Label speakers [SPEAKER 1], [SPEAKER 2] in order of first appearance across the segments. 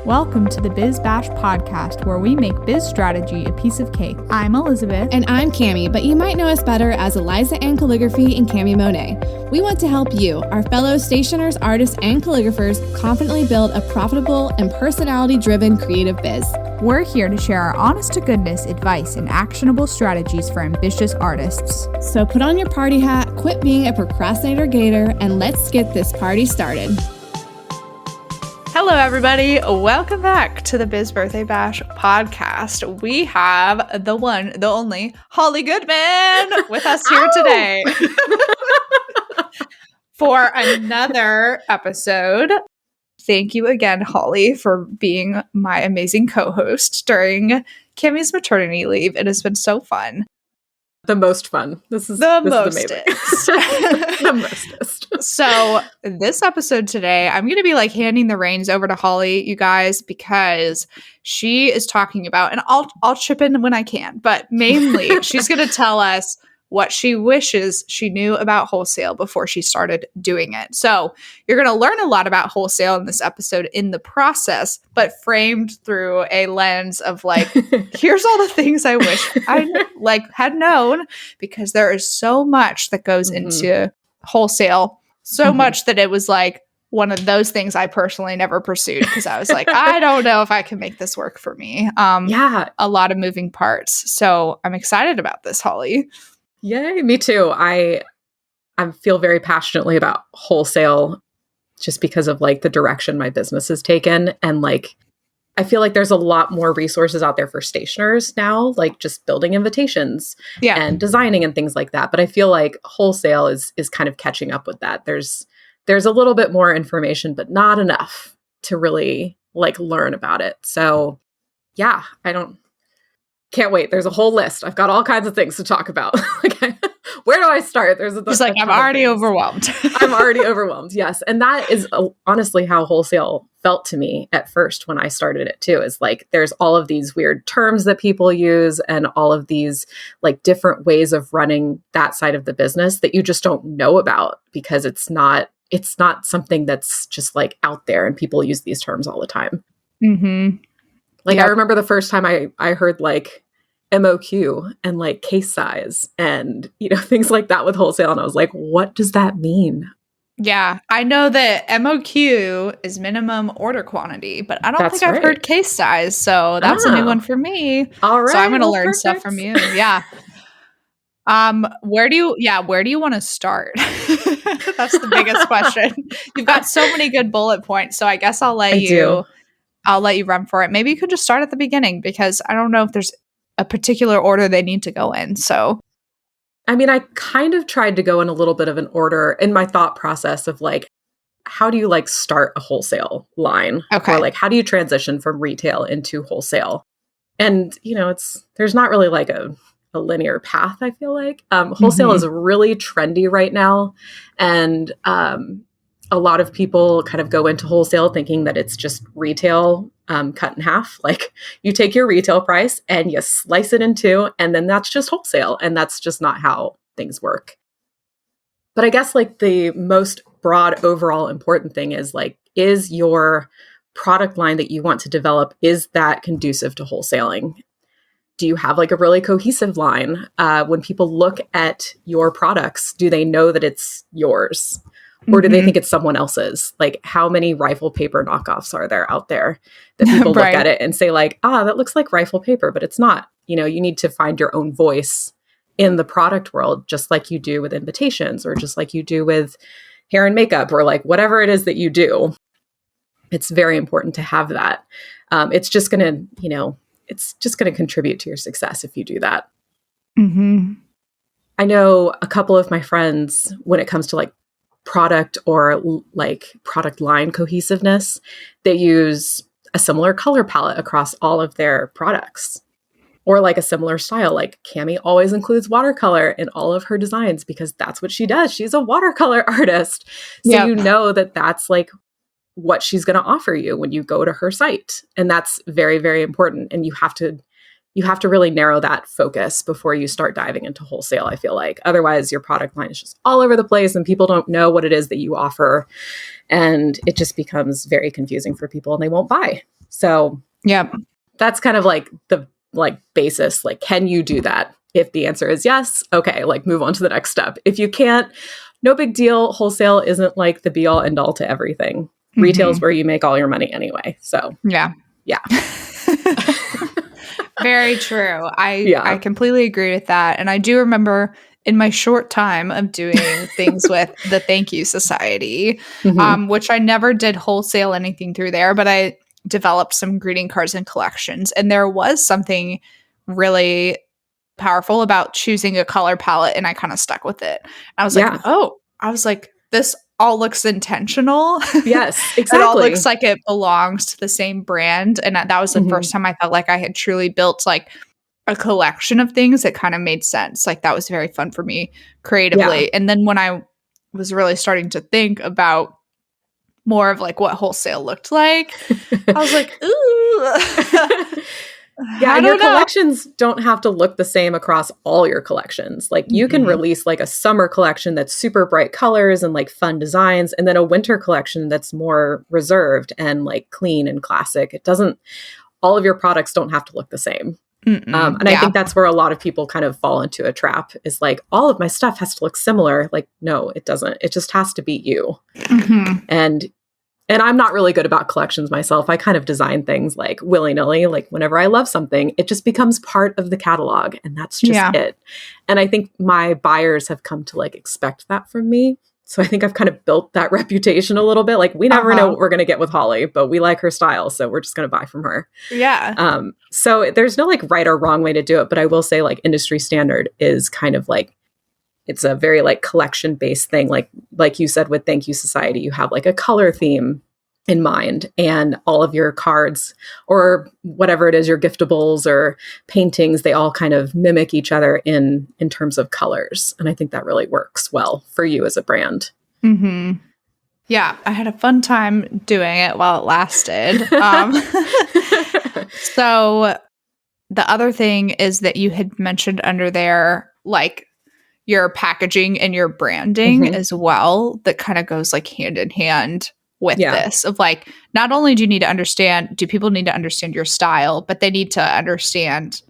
[SPEAKER 1] Welcome to the Biz Bash podcast, where we make biz strategy a piece of cake. I'm Elizabeth.
[SPEAKER 2] And I'm Cami, but you might know us better as Eliza Ann Calligraphy and Cami Monet. We want to help you, our fellow stationers, artists, and calligraphers, confidently build a profitable and personality-driven creative biz.
[SPEAKER 1] We're here to share our honest-to-goodness advice and actionable strategies for ambitious artists.
[SPEAKER 2] So put on your party hat, quit being a procrastinator gator, and let's get this party started.
[SPEAKER 1] Hello, everybody. Welcome back to the Biz Birthday Bash podcast. We have the one, the only, Holly Goodman with us here today for another episode. Thank you again, Holly, for being my amazing co-host during Kimmy's maternity leave. It has been so fun.
[SPEAKER 3] The most fun. This is
[SPEAKER 1] the
[SPEAKER 3] mostest. The mostest.
[SPEAKER 1] So this episode today, I'm going to be handing the reins over to Holly, you guys, because she is talking about, and I'll chip in when I can, but mainly she's going to tell us what she wishes she knew about wholesale before she started doing it. So you're going to learn a lot about wholesale in this episode in the process, but framed through a lens of here's all the things I wish I had known, because there is so much that goes into wholesale, so much that it was one of those things I personally never pursued, because I was I don't know if I can make this work for me. A lot of moving parts. So I'm excited about this, Holly.
[SPEAKER 3] Yay, me too. I feel very passionately about wholesale just because of the direction my business has taken. And I feel there's a lot more resources out there for stationers now, just building invitations and designing and things like that. But I feel wholesale is kind of catching up with that. There's a little bit more information, but not enough to really learn about it. So yeah, can't wait. There's a whole list. I've got all kinds of things to talk about. Where do I start?
[SPEAKER 1] It's I'm already overwhelmed.
[SPEAKER 3] I'm already overwhelmed. Yes. And that is honestly how wholesale felt to me at first when I started it too, is there's all of these weird terms that people use and all of these different ways of running that side of the business that you just don't know about, because it's not something that's just out there and people use these terms all the time.
[SPEAKER 1] Mm-hmm.
[SPEAKER 3] I remember the first time I heard MOQ and case size and, things like that with wholesale. And I was what does that mean?
[SPEAKER 1] Yeah, I know that MOQ is minimum order quantity, but I don't think I've heard case size. So that's a new one for me.
[SPEAKER 3] All right.
[SPEAKER 1] So I'm going to learn stuff from you. Yeah. Where do you want to start? That's the biggest question. You've got so many good bullet points. So I guess I'll let you run for it. Maybe you could just start at the beginning, because I don't know if there's a particular order they need to go in. So,
[SPEAKER 3] I kind of tried to go in a little bit of an order in my thought process of how do you start a wholesale line?
[SPEAKER 1] Okay.
[SPEAKER 3] Or how do you transition from retail into wholesale? And, there's not really a linear path, I feel wholesale is really trendy right now. And, a lot of people kind of go into wholesale thinking that it's just retail cut in half. You take your retail price and you slice it in two, and then that's just wholesale. And that's just not how things work. But I guess the most broad overall important thing is your product line that you want to develop, is that conducive to wholesaling? Do you have a really cohesive line? When people look at your products, do they know that it's yours? Or do they think it's someone else's? How many rifle paper knockoffs are there out there that people look at it and say that looks like rifle paper, but it's not. You need to find your own voice in the product world, just like you do with invitations, or just like you do with hair and makeup, or whatever it is that you do. It's very important to have that. It's just going to contribute to your success if you do that.
[SPEAKER 1] Mm-hmm.
[SPEAKER 3] I know a couple of my friends, when it comes to product or product line cohesiveness, they use a similar color palette across all of their products, or a similar style. Cami always includes watercolor in all of her designs because that's what she does. She's a watercolor artist. So you know that that's what she's going to offer you when you go to her site. And that's very, very important. And you have to you have to really narrow that focus before you start diving into wholesale, I feel like. Otherwise, your product line is just all over the place and people don't know what it is that you offer. And it just becomes very confusing for people and they won't buy. So
[SPEAKER 1] yeah,
[SPEAKER 3] that's kind of like the basis. Like, can you do that? If the answer is yes, okay, like move on to the next step. If you can't, no big deal. Wholesale isn't like the be all end all to everything. Retail is where you make all your money anyway. So
[SPEAKER 1] yeah. Very true. I completely agree with that. And I do remember in my short time of doing things with the Thank You Society, which I never did wholesale anything through there, but I developed some greeting cards and collections. And there was something really powerful about choosing a color palette, and I kind of stuck with it. I was like, this all looks intentional.
[SPEAKER 3] Yes, exactly.
[SPEAKER 1] It all looks like it belongs to the same brand. And that was the first time I felt like I had truly built like a collection of things that kind of made sense. Like that was very fun for me creatively. Yeah. And then when I was really starting to think about more of like what wholesale looked like, I was like, ooh.
[SPEAKER 3] Yeah, and your collections don't have to look the same across all your collections. Like you can release like a summer collection that's super bright colors and like fun designs, and then a winter collection that's more reserved and like clean and classic. It doesn't, all of your products don't have to look the same. I think that's where a lot of people kind of fall into a trap is like, all of my stuff has to look similar. Like, no, it doesn't. It just has to be you. And I'm not really good about collections myself. I kind of design things like willy-nilly. Like whenever I love something, it just becomes part of the catalog and that's just it. And I think my buyers have come to like expect that from me. So I think I've kind of built that reputation a little bit. Like we never know what we're going to get with Holly, but we like her style. So we're just going to buy from her.
[SPEAKER 1] Yeah.
[SPEAKER 3] So there's no like right or wrong way to do it. But I will say like industry standard is kind of like, it's a very like collection based thing. Like you said, with Thank You Society, you have like a color theme in mind and all of your cards or whatever it is, your giftables or paintings, they all kind of mimic each other in terms of colors. And I think that really works well for you as a brand.
[SPEAKER 1] Yeah, I had a fun time doing it while it lasted. So the other thing is that you had mentioned under there, like your packaging and your branding as well, that kind of goes like hand in hand with this of like, not only do people need to understand your style, but they need to understand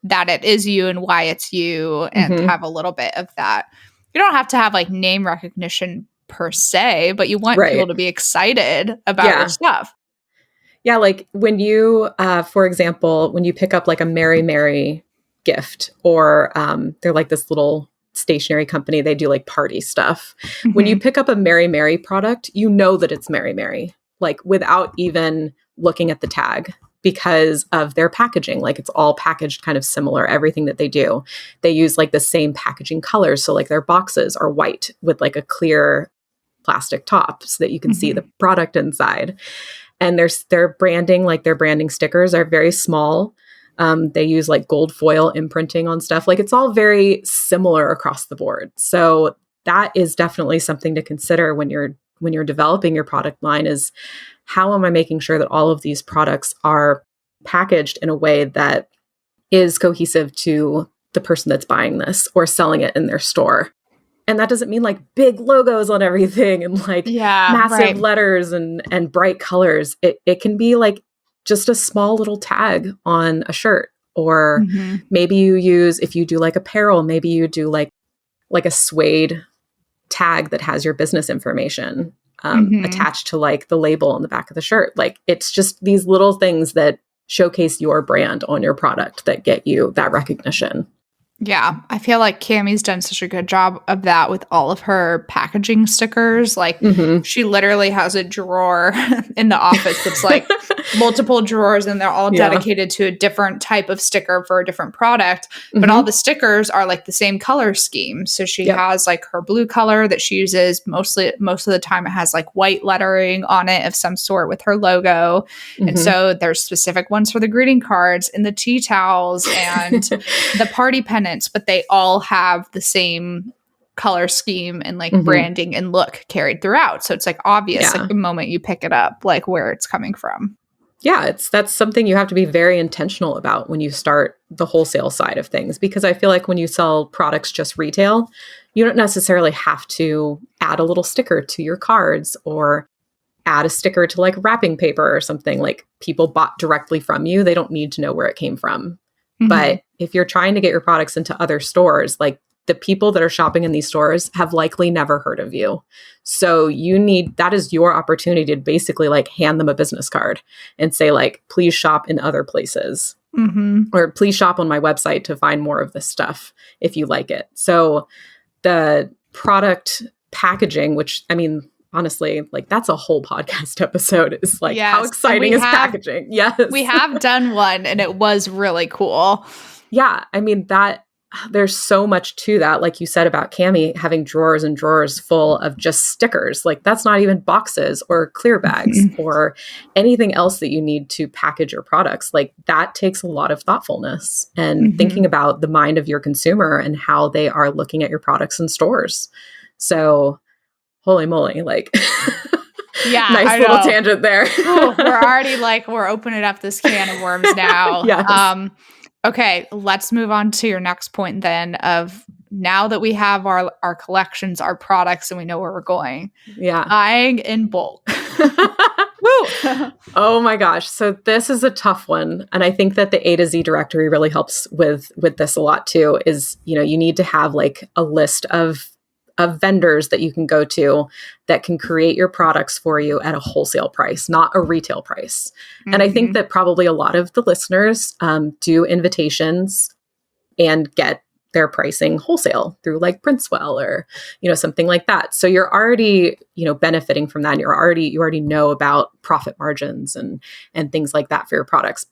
[SPEAKER 1] that it is you and why it's you and have a little bit of that. You don't have to have like name recognition per se, but you want people to be excited about your stuff.
[SPEAKER 3] Yeah. Like when you, for example, when you pick up like a Mary Mary gift or they're like this little stationery company, they do like party stuff. When you pick up a Mary Mary product, you know that it's Mary Mary, like without even looking at the tag because of their packaging. Like it's all packaged kind of similar, everything that they do. They use like the same packaging colors. So like their boxes are white with like a clear plastic top so that you can see the product inside. And their branding, like their branding stickers are very small. They use like gold foil imprinting on stuff. Like it's all very similar across the board. So that is definitely something to consider when you're developing your product line is how am I making sure that all of these products are packaged in a way that is cohesive to the person that's buying this or selling it in their store. And that doesn't mean like big logos on everything and like massive letters and bright colors. It can be like just a small little tag on a shirt, or maybe you use, if you do like apparel, maybe you do like a suede tag that has your business information attached to like the label on the back of the shirt. Like it's just these little things that showcase your brand on your product that get you that recognition.
[SPEAKER 1] Yeah, I feel like Cammie's done such a good job of that with all of her packaging stickers. Like she literally has a drawer in the office that's like multiple drawers and they're all dedicated to a different type of sticker for a different product. But all the stickers are like the same color scheme. So she has like her blue color that she uses most of the time. It has like white lettering on it of some sort with her logo. And so there's specific ones for the greeting cards and the tea towels and the party pennants, but they all have the same color scheme and like branding and look carried throughout. So it's like obvious like the moment you pick it up, like where it's coming from.
[SPEAKER 3] Yeah, that's something you have to be very intentional about when you start the wholesale side of things, because I feel like when you sell products just retail, you don't necessarily have to add a little sticker to your cards or add a sticker to like wrapping paper or something. Like people bought directly from you. They don't need to know where it came from. But if you're trying to get your products into other stores, like the people that are shopping in these stores have likely never heard of you. So that is your opportunity to basically like hand them a business card and say like, please shop in other places, or please shop on my website to find more of this stuff if you like it. So the product packaging, which I mean, honestly, like that's a whole podcast episode, is like,
[SPEAKER 1] yes.
[SPEAKER 3] how exciting is packaging? Yes.
[SPEAKER 1] We have done one and it was really cool.
[SPEAKER 3] Yeah. I mean, there's so much to that. Like you said about Cami having drawers and drawers full of just stickers. Like that's not even boxes or clear bags or anything else that you need to package your products. Like that takes a lot of thoughtfulness and thinking about the mind of your consumer and how they are looking at your products in stores. So holy moly, like
[SPEAKER 1] yeah,
[SPEAKER 3] nice little tangent there.
[SPEAKER 1] Ooh, we're already like, we're opening up this can of worms now.
[SPEAKER 3] Yes.
[SPEAKER 1] Okay, let's move on to your next point then of now that we have our collections, our products, and we know where we're going.
[SPEAKER 3] Yeah.
[SPEAKER 1] Buying in bulk.
[SPEAKER 3] Woo! Oh my gosh. So this is a tough one. And I think that the A to Z directory really helps with this a lot too, is, you know, you need to have like a list of vendors that you can go to that can create your products for you at a wholesale price, not a retail price. And I think that probably a lot of the listeners do invitations and get their pricing wholesale through like Princewell or, you know, something like that. So you're already, you know, benefiting from that. And you already know about profit margins and things like that for your products,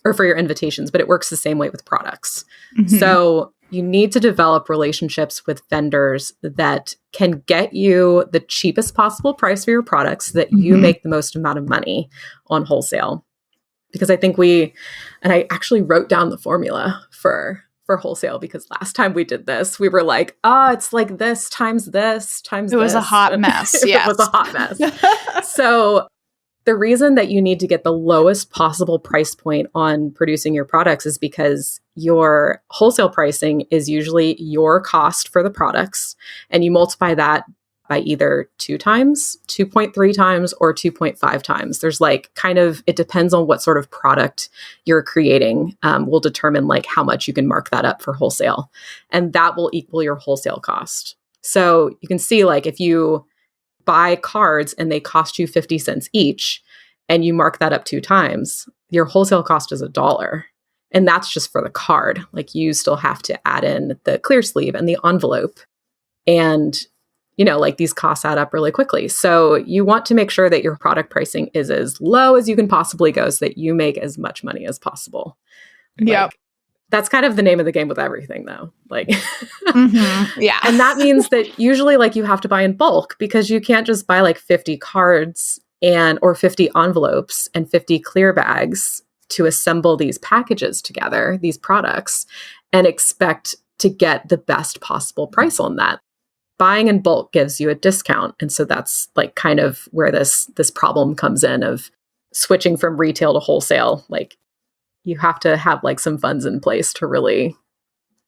[SPEAKER 3] or for your invitations, but it works the same way with products. So you need to develop relationships with vendors that can get you the cheapest possible price for your products so that you make the most amount of money on wholesale. Because I think and I actually wrote down the formula for wholesale, because last time we did this, we were like, it's like this times this times this.
[SPEAKER 1] It was a hot mess.
[SPEAKER 3] It was a hot mess. So the reason that you need to get the lowest possible price point on producing your products is because your wholesale pricing is usually your cost for the products, and you multiply that by either 2 times, 2.3 times, or 2.5 times. There's like it depends on what sort of product you're creating, will determine like how much you can mark that up for wholesale. And that will equal your wholesale cost. So you can see like if you buy cards and they cost you 50 cents each, and you mark that up 2 times, your wholesale cost is $1. And that's just for the card. Like you still have to add in the clear sleeve and the envelope. And, you know, like these costs add up really quickly. So you want to make sure that your product pricing is as low as you can possibly go so that you make as much money as possible.
[SPEAKER 1] Yep.
[SPEAKER 3] That's kind of the name of the game with everything though. Like,
[SPEAKER 1] yeah.
[SPEAKER 3] And that means that usually like you have to buy in bulk, because you can't just buy like 50 cards or 50 envelopes and 50 clear bags to assemble these packages together, these products, and expect to get the best possible price on that. Buying in bulk gives you a discount. And so that's like kind of where this problem comes in of switching from retail to wholesale. Like you have to have like some funds in place to really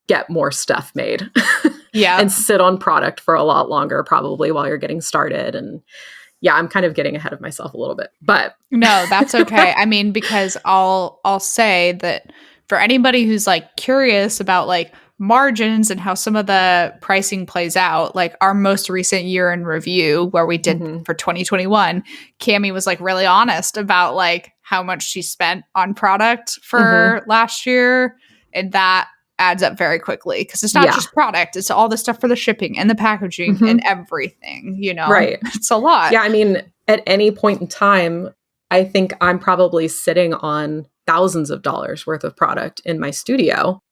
[SPEAKER 3] get more stuff made.
[SPEAKER 1] Yeah.
[SPEAKER 3] And sit on product for a lot longer, probably while you're getting started. And yeah, I'm kind of getting ahead of myself a little bit, but
[SPEAKER 1] no, that's okay. I mean, because I'll say that for anybody who's like curious about like margins and how some of the pricing plays out, like our most recent year in review where we did for 2021, Cami was like really honest about like how much she spent on product for last year. And that adds up very quickly because it's not just product, it's all the stuff for the shipping and the packaging and everything, you know?
[SPEAKER 3] Right.
[SPEAKER 1] It's a lot.
[SPEAKER 3] Yeah. I mean, at any point in time, I think I'm probably sitting on thousands of dollars worth of product in my studio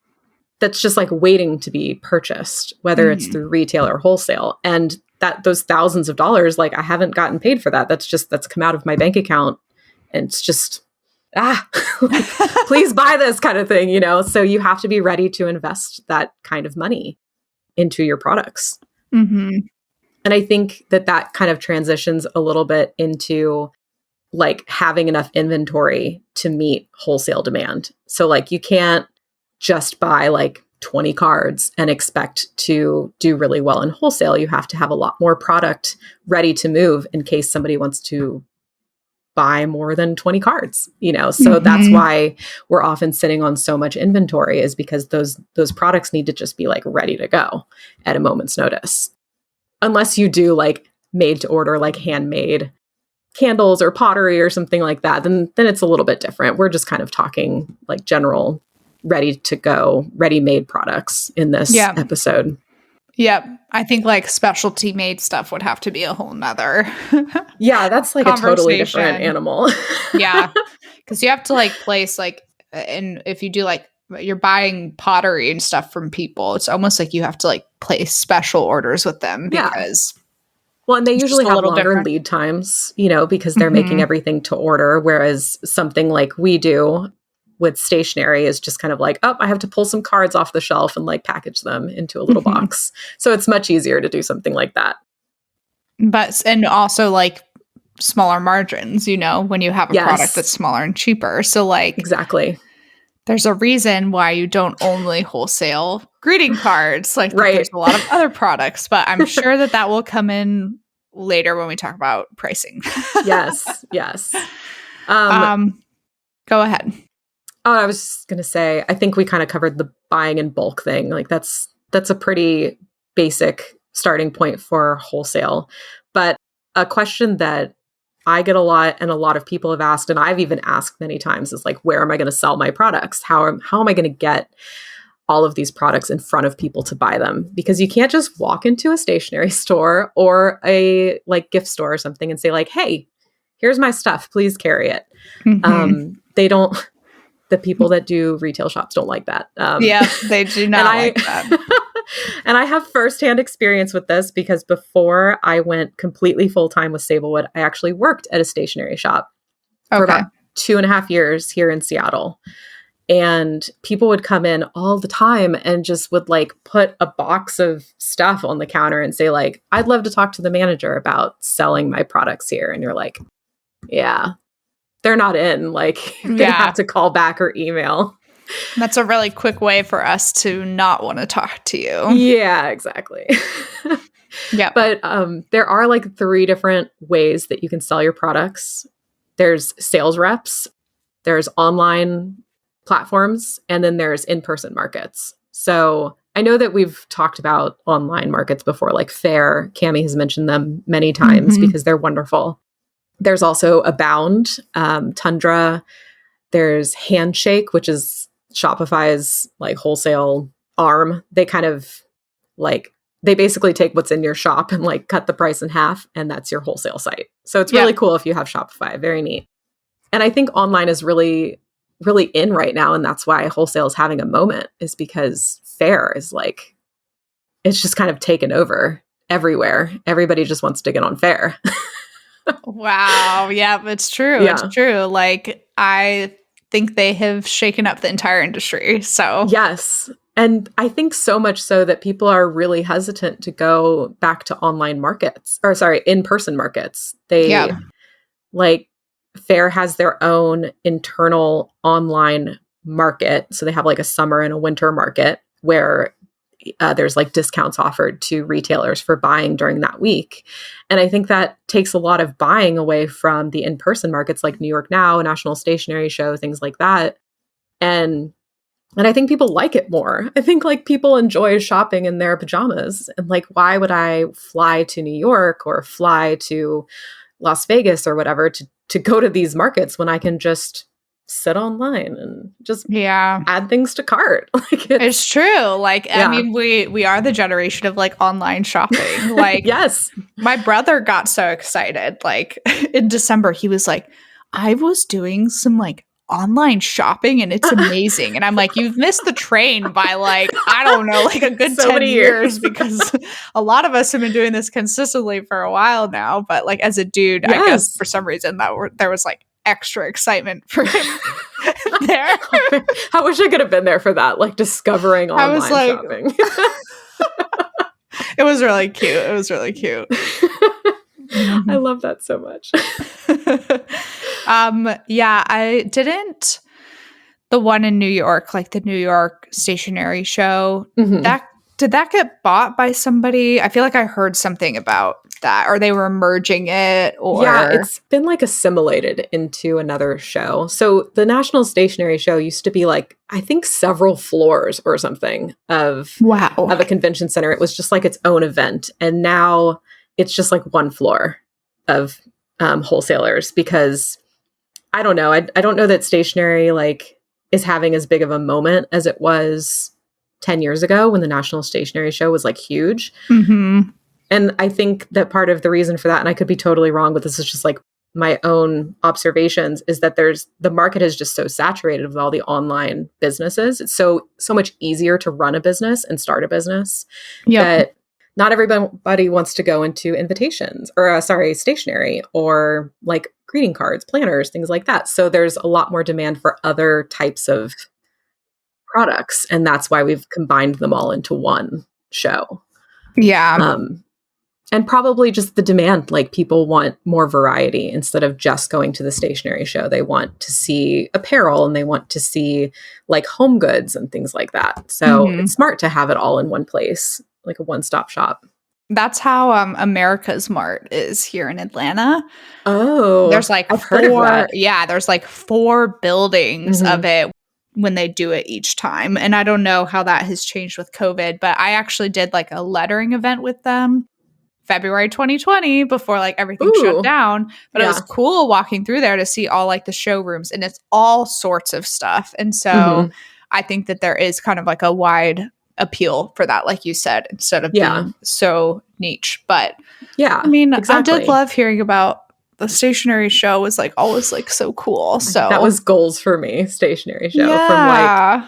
[SPEAKER 3] that's just like waiting to be purchased, whether it's through retail or wholesale. And those thousands of dollars, like I haven't gotten paid for that. That's come out of my bank account. And it's just, please buy this kind of thing, you know? So you have to be ready to invest that kind of money into your products. And I think that kind of transitions a little bit into like having enough inventory to meet wholesale demand. So like you can't just buy like 20 cards and expect to do really well in wholesale. You have to have a lot more product ready to move in case somebody wants to buy more than 20 cards, you know? So that's why we're often sitting on so much inventory, is because those products need to just be like ready to go at a moment's notice. Unless you do like made to order, like handmade candles or pottery or something like that, then it's a little bit different. We're just kind of talking like general ready to go, ready-made products in this episode.
[SPEAKER 1] Yep. I think like specialty made stuff would have to be a whole nother
[SPEAKER 3] yeah, that's like a totally different animal.
[SPEAKER 1] yeah. Because you have to like place like, and if you do like, you're buying pottery and stuff from people, it's almost like you have to like place special orders with them because
[SPEAKER 3] well, and they usually have longer lead times, you know, because they're making everything to order. Whereas something like we do with stationery is just kind of like, oh, I have to pull some cards off the shelf and like package them into a little box. So it's much easier to do something like that.
[SPEAKER 1] But, and also like smaller margins, you know, when you have a product that's smaller and cheaper. So like,
[SPEAKER 3] exactly.
[SPEAKER 1] There's a reason why you don't only wholesale greeting cards. Like there's a lot of other products, but I'm sure that will come in later when we talk about pricing.
[SPEAKER 3] yes.
[SPEAKER 1] Go ahead.
[SPEAKER 3] Oh, I was just going to say, I think we kind of covered the buying in bulk thing. Like that's a pretty basic starting point for wholesale. But a question that I get a lot, and a lot of people have asked, and I've even asked many times, is like, where am I going to sell my products? How am I going to get all of these products in front of people to buy them? Because you can't just walk into a stationery store or a like gift store or something and say like, hey, here's my stuff, please carry it. They don't. The people that do retail shops don't like that.
[SPEAKER 1] They do not like that.
[SPEAKER 3] And I have firsthand experience with this because before I went completely full-time with Sablewood, I actually worked at a stationery shop for about 2.5 years here in Seattle. And people would come in all the time and just would like put a box of stuff on the counter and say like, I'd love to talk to the manager about selling my products here. And you're like, yeah, they're not in. Like they have to call back or email.
[SPEAKER 1] That's a really quick way for us to not want to talk to you.
[SPEAKER 3] Yeah, exactly.
[SPEAKER 1] Yeah.
[SPEAKER 3] But there are like 3 different ways that you can sell your products. There's sales reps, there's online platforms, and then there's in-person markets. So I know that we've talked about online markets before, like Fair. Cami has mentioned them many times because they're wonderful. There's also Abound, Tundra. There's Handshake, which is Shopify's like wholesale arm. They kind of like, they basically take what's in your shop and like cut the price in half, and that's your wholesale site. So it's really cool if you have Shopify. Very neat. And I think online is really, really in right now. And that's why wholesale is having a moment, is because Fair is like, it's just kind of taken over everywhere. Everybody just wants to get on Fair.
[SPEAKER 1] Wow. Yeah, it's true.
[SPEAKER 3] Yeah.
[SPEAKER 1] It's true. Like, I think they have shaken up the entire industry. So,
[SPEAKER 3] yes. And I think so much so that people are really hesitant to go back to online markets, or sorry, in-person markets. They like Fair has their own internal online market. So they have like a summer and a winter market where there's like discounts offered to retailers for buying during that week. And I think that takes a lot of buying away from the in-person markets like New York Now, National Stationery Show, things like that. And I think people like it more. I think like people enjoy shopping in their pajamas. And like, why would I fly to New York or fly to Las Vegas or whatever to go to these markets when I can just sit online and just add things to cart? Like
[SPEAKER 1] it's true. Like, I mean, we are the generation of like online shopping. Like,
[SPEAKER 3] yes,
[SPEAKER 1] my brother got so excited. Like in December, he was like, I was doing some like online shopping and it's amazing. And I'm like, you've missed the train by like, I don't know, like a good 10 years because a lot of us have been doing this consistently for a while now. But like as a dude, I guess for some reason there was like extra excitement for him there.
[SPEAKER 3] I wish I could have been there for that, like discovering online shopping.
[SPEAKER 1] It was really cute. It was really cute.
[SPEAKER 3] I love that so much.
[SPEAKER 1] Yeah, I didn't. The one in New York, like the New York stationery show,
[SPEAKER 3] Mhm.
[SPEAKER 1] did that get bought by somebody? I feel like I heard something about that, or they were merging it,
[SPEAKER 3] Yeah,
[SPEAKER 1] or
[SPEAKER 3] it's been like assimilated into another show. So the National Stationery Show used to be like, I think several floors or something
[SPEAKER 1] wow.
[SPEAKER 3] of a convention center. It was just like its own event. And now it's just like one floor of wholesalers because I don't know. I don't know that stationery like is having as big of a moment as it was 10 years ago when the National Stationery Show was like huge.
[SPEAKER 1] Mm-hmm.
[SPEAKER 3] And I think that part of the reason for that, and I could be totally wrong, but this is just like my own observations, is that the market is just so saturated with all the online businesses. It's so much easier to run a business and start a business
[SPEAKER 1] Yep.
[SPEAKER 3] that not everybody wants to go into invitations or stationery or like greeting cards, planners, things like that. So there's a lot more demand for other types of products. And that's why we've combined them all into one show.
[SPEAKER 1] Yeah.
[SPEAKER 3] And probably just the demand, like people want more variety instead of just going to the stationery show. They want to see apparel and they want to see like home goods and things like that. So it's smart to have it all in one place, like a one-stop shop.
[SPEAKER 1] That's how America's Mart is here in Atlanta.
[SPEAKER 3] Oh,
[SPEAKER 1] There's like
[SPEAKER 3] I've heard of that.
[SPEAKER 1] there's like 4 buildings
[SPEAKER 3] Mhm.
[SPEAKER 1] of it when they do it each time. And I don't know how that has changed with COVID, but I actually did like a lettering event with them February 2020 before like everything shut
[SPEAKER 3] Ooh,
[SPEAKER 1] down. But it
[SPEAKER 3] yeah.
[SPEAKER 1] was cool walking through there to see all like the showrooms, and it's all sorts of stuff. And so
[SPEAKER 3] Mhm.
[SPEAKER 1] I think that there is kind of like a wide appeal for that, like you said, instead of
[SPEAKER 3] Yeah.
[SPEAKER 1] being so niche. But
[SPEAKER 3] Yeah,
[SPEAKER 1] I mean, I
[SPEAKER 3] exactly.
[SPEAKER 1] did love hearing about the stationery show. Was like always like so cool. So
[SPEAKER 3] That was goals for me, stationery show. From like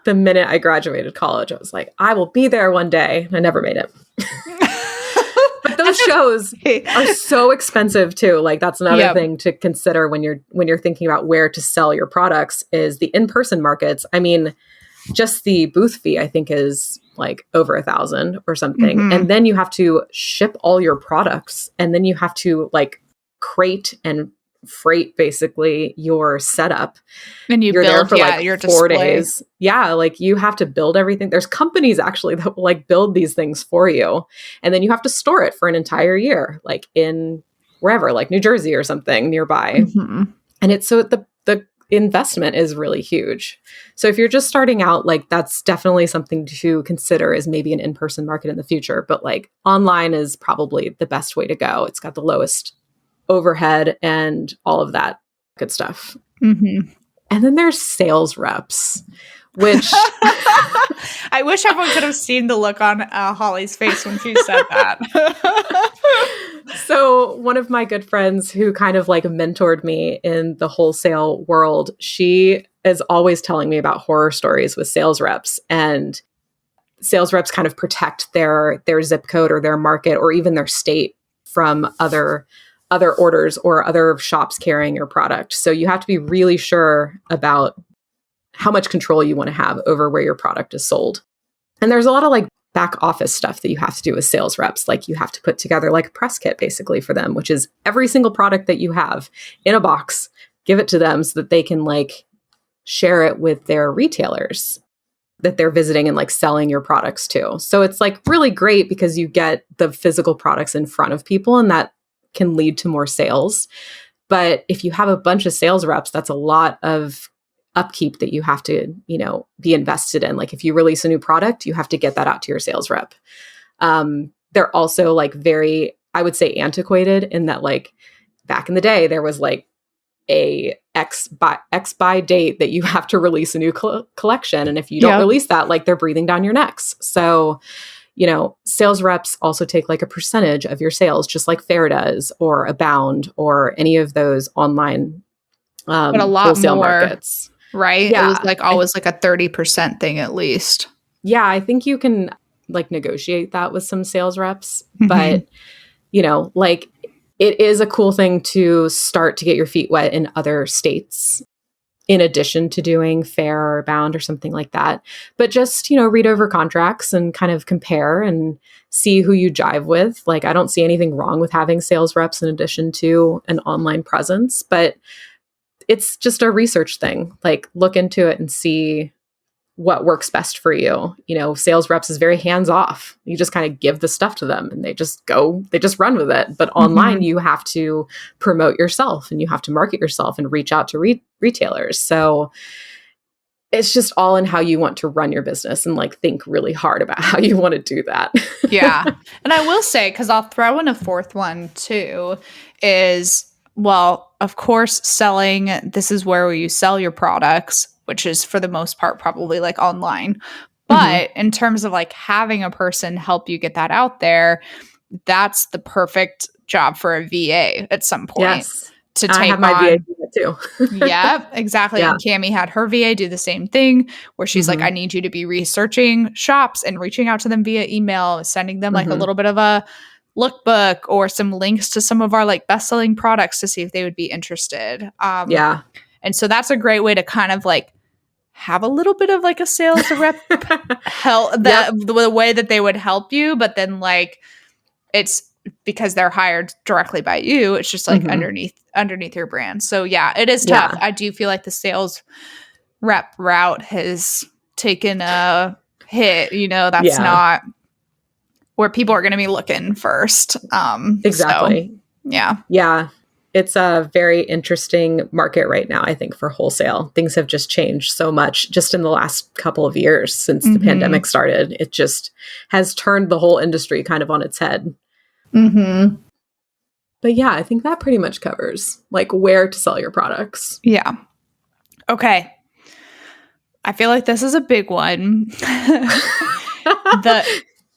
[SPEAKER 3] the minute I graduated college, I was like, I will be there one day. I never made it. But those shows are so expensive too. Like that's another thing to consider when you're thinking about where to sell your products is the in-person markets. I mean, just the booth fee I think is like over $1,000 or something.
[SPEAKER 1] Mhm.
[SPEAKER 3] And then you have to ship all your products and then you have to like crate and freight basically your setup.
[SPEAKER 1] And you're
[SPEAKER 3] there
[SPEAKER 1] build
[SPEAKER 3] for like
[SPEAKER 1] your
[SPEAKER 3] 4
[SPEAKER 1] display.
[SPEAKER 3] days. Yeah, like you have to build everything. There's companies actually that will like build these things for you. And then you have to store it for an entire year, like in wherever, like New Jersey or something nearby.
[SPEAKER 1] Mhm.
[SPEAKER 3] And it's so the investment is really huge. So if you're just starting out, like that's definitely something to consider as maybe an in-person market in the future. But like online is probably the best way to go. It's got the lowest overhead and all of that good stuff.
[SPEAKER 1] Mhm.
[SPEAKER 3] And then there's sales reps, which
[SPEAKER 1] I wish everyone could have seen the look on Holly's face when she said that.
[SPEAKER 3] So one of my good friends who kind of like mentored me in the wholesale world, she is always telling me about horror stories with sales reps, and sales reps kind of protect their zip code or their market or even their state from other orders or other shops carrying your product. So you have to be really sure about how much control you want to have over where your product is sold. And there's a lot of like back office stuff that you have to do with sales reps. Like you have to put together like a press kit basically for them, which is every single product that you have in a box, give it to them so that they can like share it with their retailers that they're visiting and like selling your products to. So it's like really great because you get the physical products in front of people and that can lead to more sales. But if you have a bunch of sales reps, that's a lot of upkeep that you have to, be invested in. Like if you release a new product, you have to get that out to your sales rep. They're also like very, I would say, antiquated in that like back in the day, there was like a X by date that you have to release a new collection. And if you don't release that, like they're breathing down your necks. So, sales reps also take like a percentage of your sales, just like Fair does or Abound or any of those online
[SPEAKER 1] but a lot
[SPEAKER 3] wholesale
[SPEAKER 1] more
[SPEAKER 3] markets.
[SPEAKER 1] Right?
[SPEAKER 3] Yeah.
[SPEAKER 1] It was like always like a 30% thing at least.
[SPEAKER 3] Yeah, I think you can like negotiate that with some sales reps,
[SPEAKER 1] Mhm.
[SPEAKER 3] but like it is a cool thing to start to get your feet wet in other states in addition to doing Fair or Bound or something like that. But just, read over contracts and kind of compare and see who you jive with. Like, I don't see anything wrong with having sales reps in addition to an online presence, but it's just a research thing. Like, look into it and see what works best for you. You know, sales reps is very hands off. You just kind of give the stuff to them and they just run with it. But online, you have to promote yourself and you have to market yourself and reach out to retailers. So it's just all in how you want to run your business and like think really hard about how you want to do that.
[SPEAKER 1] Yeah. And I will say, because I'll throw in a fourth one too, is, well, of course, selling, this is where you sell your products, which is for the most part probably like online. But in terms of like having a person help you get that out there, that's the perfect job for a VA at some point.
[SPEAKER 3] Yes.
[SPEAKER 1] To take
[SPEAKER 3] I have my VA do that too.
[SPEAKER 1] Yep, exactly.
[SPEAKER 3] Yeah.
[SPEAKER 1] And Cammie had her VA do the same thing, where she's like, I need you to be researching shops and reaching out to them via email, sending them like a little bit of a lookbook or some links to some of our like best-selling products to see if they would be interested.
[SPEAKER 3] Yeah.
[SPEAKER 1] And so that's a great way to kind of like have a little bit of like a sales rep help the way that they would help you, but then like it's because they're hired directly by you. It's just like underneath your brand. So yeah, it is tough. I do feel like the sales rep route has taken a hit. You know, that's not where people are going to be looking first.
[SPEAKER 3] Exactly.
[SPEAKER 1] So, yeah.
[SPEAKER 3] Yeah. It's a very interesting market right now, I think, for wholesale. Things have just changed so much just in the last couple of years since the pandemic started. It just has turned the whole industry kind of on its head. But yeah, I think that pretty much covers like where to sell your products.
[SPEAKER 1] Yeah. Okay. I feel like this is a big one.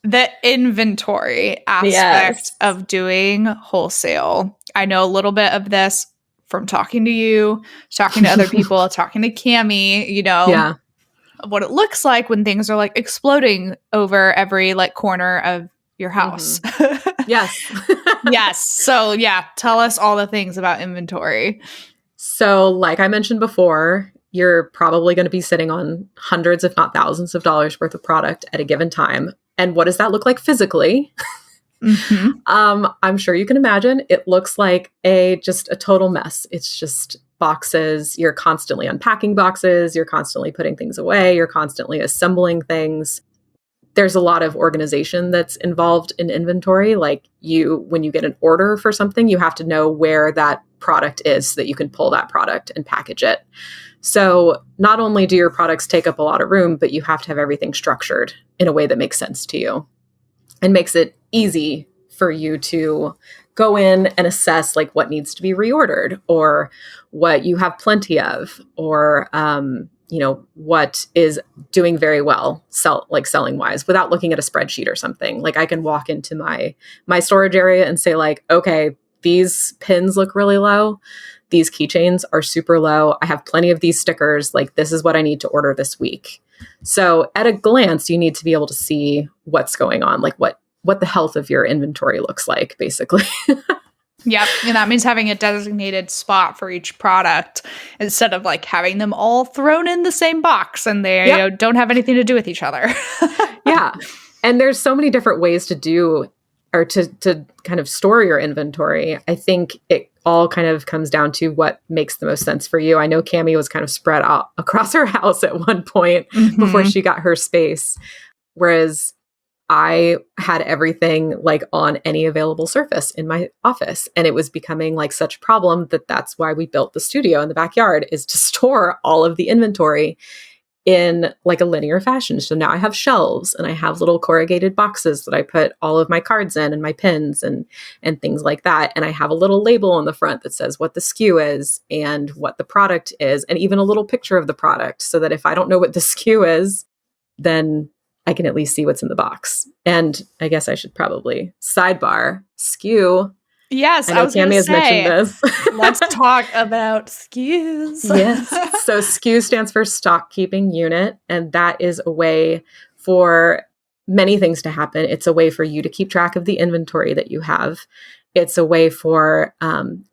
[SPEAKER 1] The inventory aspect of doing wholesale. I know a little bit of this from talking to you, talking to other people, talking to Cammie, you know, what it looks like when things are like exploding over every like corner of your house.
[SPEAKER 3] Yes.
[SPEAKER 1] Yes. So yeah, tell us all the things about inventory.
[SPEAKER 3] So like I mentioned before, you're probably going to be sitting on hundreds, if not thousands of dollars worth of product at a given time. And what does that look like physically? I'm sure you can imagine it looks like just a total mess. It's just boxes. You're constantly unpacking boxes. You're constantly putting things away. You're constantly assembling things. There's a lot of organization that's involved in inventory. Like when you get an order for something, you have to know where that product is so that you can pull that product and package it. So not only do your products take up a lot of room, but you have to have everything structured in a way that makes sense to you and makes it easy for you to go in and assess like what needs to be reordered or what you have plenty of, or what is doing very well selling wise without looking at a spreadsheet or something. Like I can walk into my storage area and say like, okay, these pins look really low. These keychains are super low. I have plenty of these stickers. Like this is what I need to order this week. So at a glance, you need to be able to see what's going on, like what the health of your inventory looks like, basically.
[SPEAKER 1] Yep. And that means having a designated spot for each product instead of like having them all thrown in the same box and they don't have anything to do with each other.
[SPEAKER 3] Yeah. And there's so many different ways to do or to kind of store your inventory. I think it all kind of comes down to what makes the most sense for you. I know Cammie was kind of spread out across her house at one point before she got her space, whereas I had everything like on any available surface in my office. And it was becoming like such a problem that's why we built the studio in the backyard, is to store all of the inventory in like a linear fashion. So now I have shelves and I have little corrugated boxes that I put all of my cards in and my pins and things like that. And I have a little label on the front that says what the SKU is and what the product is, and even a little picture of the product, so that if I don't know what the SKU is, then I can at least see what's in the box. And I guess I should probably sidebar SKU.
[SPEAKER 1] Yes,
[SPEAKER 3] I know Cammie has mentioned this.
[SPEAKER 1] Let's talk about SKUs.
[SPEAKER 3] Yes. So SKU stands for stock keeping unit. And that is a way for many things to happen. It's a way for you to keep track of the inventory that you have. It's a way for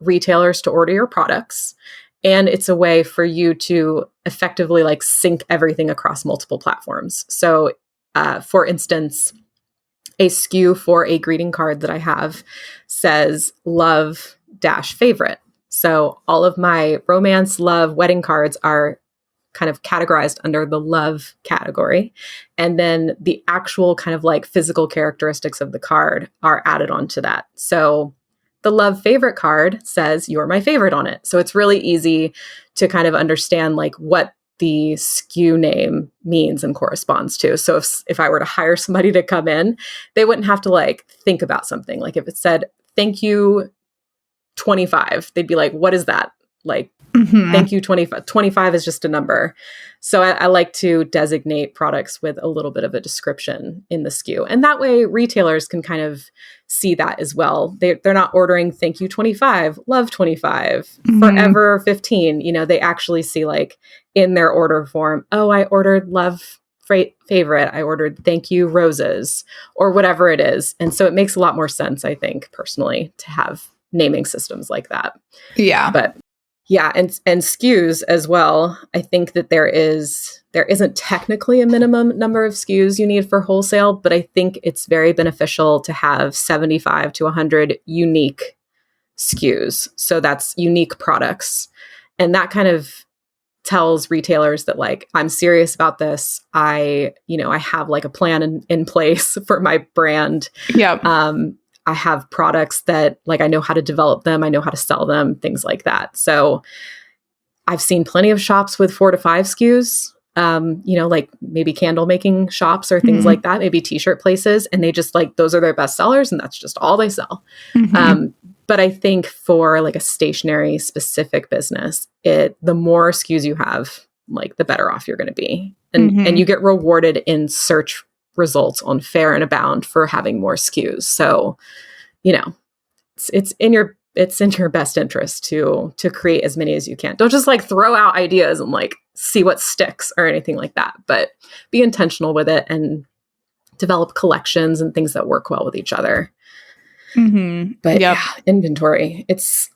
[SPEAKER 3] retailers to order your products. And it's a way for you to effectively like sync everything across multiple platforms. So for instance, a SKU for a greeting card that I have says love-favorite. So all of my romance, love, wedding cards are kind of categorized under the love category. And then the actual kind of like physical characteristics of the card are added onto that. So the love favorite card says you're my favorite on it. So it's really easy to kind of understand like what the SKU name means and corresponds to. So if I were to hire somebody to come in, they wouldn't have to like think about something. Like if it said, thank you 25, they'd be like, what is that? Like, thank you 25. 25 is just a number. So I like to designate products with a little bit of a description in the SKU. And that way retailers can kind of see that as well. They're not ordering thank you 25, love 25, forever 15. You know, they actually see like in their order form, oh, I ordered love favorite. I ordered thank you roses or whatever it is. And so it makes a lot more sense, I think, personally, to have naming systems like that.
[SPEAKER 1] Yeah.
[SPEAKER 3] But yeah, and SKUs as well. I think that there isn't technically a minimum number of SKUs you need for wholesale, but I think it's very beneficial to have 75 to 100 unique SKUs. So that's unique products. And that kind of tells retailers that like, I'm serious about this. I have like a plan in place for my brand.
[SPEAKER 1] Yeah.
[SPEAKER 3] I have products that like, I know how to develop them. I know how to sell them, things like that. So I've seen plenty of shops with 4 to 5 SKUs, like maybe candle making shops or things like that, maybe t-shirt places. And they just like, those are their best sellers and that's just all they sell. But I think for like a stationary specific business, the more SKUs you have, like the better off you're going to be. And you get rewarded in search results on Fair and Abound for having more SKUs. So, it's in your best interest to create as many as you can. Don't just like throw out ideas and like see what sticks or anything like that, but be intentional with it and develop collections and things that work well with each other. But yeah, inventory, it's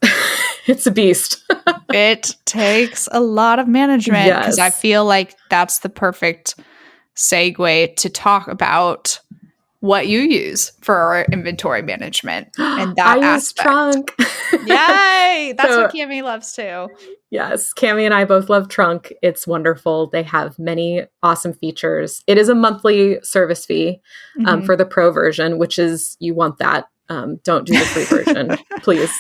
[SPEAKER 3] a beast.
[SPEAKER 1] It takes a lot of management because I feel like that's the perfect segue to talk about what you use for our inventory management and that
[SPEAKER 3] I use Trunk.
[SPEAKER 1] Yay! That's what Cami loves too.
[SPEAKER 3] Yes, Cami and I both love Trunk. It's wonderful. They have many awesome features. It is a monthly service fee for the pro version, which is, you want that. Don't do the free version, please,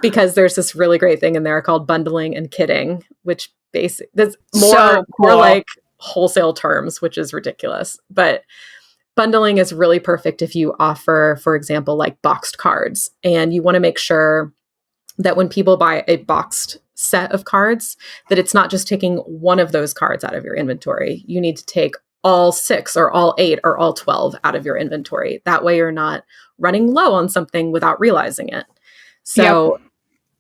[SPEAKER 3] because there's this really great thing in there called bundling and kitting, which that's more like wholesale terms, which is ridiculous. But bundling is really perfect if you offer, for example, like boxed cards, and you want to make sure that when people buy a boxed set of cards, that it's not just taking one of those cards out of your inventory. You need to take all 6 or all 8 or all 12 out of your inventory. That way you're not running low on something without realizing it. So,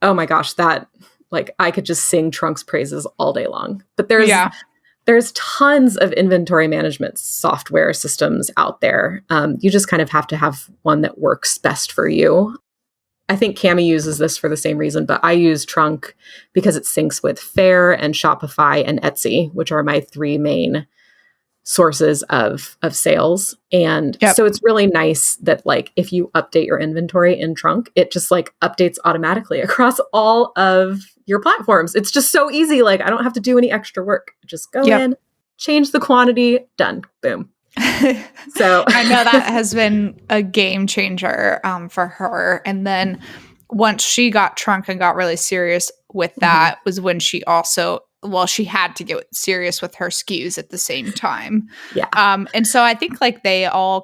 [SPEAKER 3] oh my gosh, that like I could just sing Trunk's praises all day long. But there's tons of inventory management software systems out there. You just kind of have to have one that works best for you. I think Cami uses this for the same reason, but I use Trunk because it syncs with Faire and Shopify and Etsy, which are my 3 main sources of sales. And so it's really nice that like if you update your inventory in Trunk, it just like updates automatically across all of your platforms. It's just so easy. Like I don't have to do any extra work. Just go in, change the quantity, done, boom. So
[SPEAKER 1] I know that has been a game changer for her. And then once she got Trunk and got really serious with that was when she also, she had to get serious with her SKUs at the same time.
[SPEAKER 3] Yeah.
[SPEAKER 1] And so I think like they all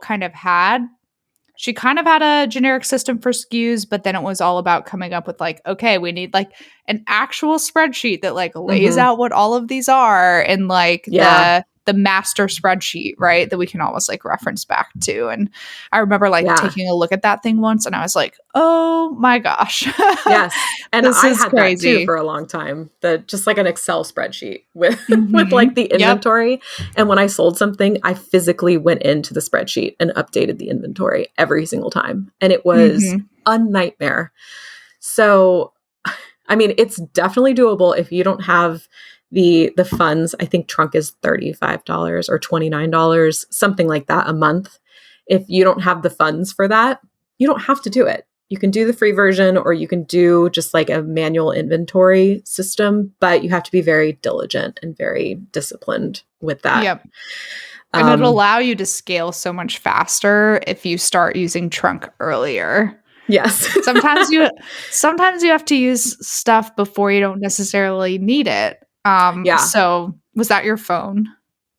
[SPEAKER 1] she kind of had a generic system for SKUs, but then it was all about coming up with like, okay, we need like an actual spreadsheet that like lays out what all of these are and like the master spreadsheet, right? That we can almost like reference back to. And I remember like taking a look at that thing once and I was like, oh my gosh.
[SPEAKER 3] Yes. And
[SPEAKER 1] This
[SPEAKER 3] I
[SPEAKER 1] is
[SPEAKER 3] had
[SPEAKER 1] crazy.
[SPEAKER 3] that too for a long time. Just like an Excel spreadsheet with like the inventory. And when I sold something, I physically went into the spreadsheet and updated the inventory every single time. And it was a nightmare. So, I mean, it's definitely doable if you don't have the funds. I think Trunk is $35 or $29, something like that a month. If you don't have the funds for that, you don't have to do it. You can do the free version, or you can do just like a manual inventory system, but you have to be very diligent and very disciplined with that.
[SPEAKER 1] Yep. And it'll allow you to scale so much faster if you start using Trunk earlier.
[SPEAKER 3] Yes.
[SPEAKER 1] sometimes you have to use stuff before you don't necessarily need it. So was that your phone?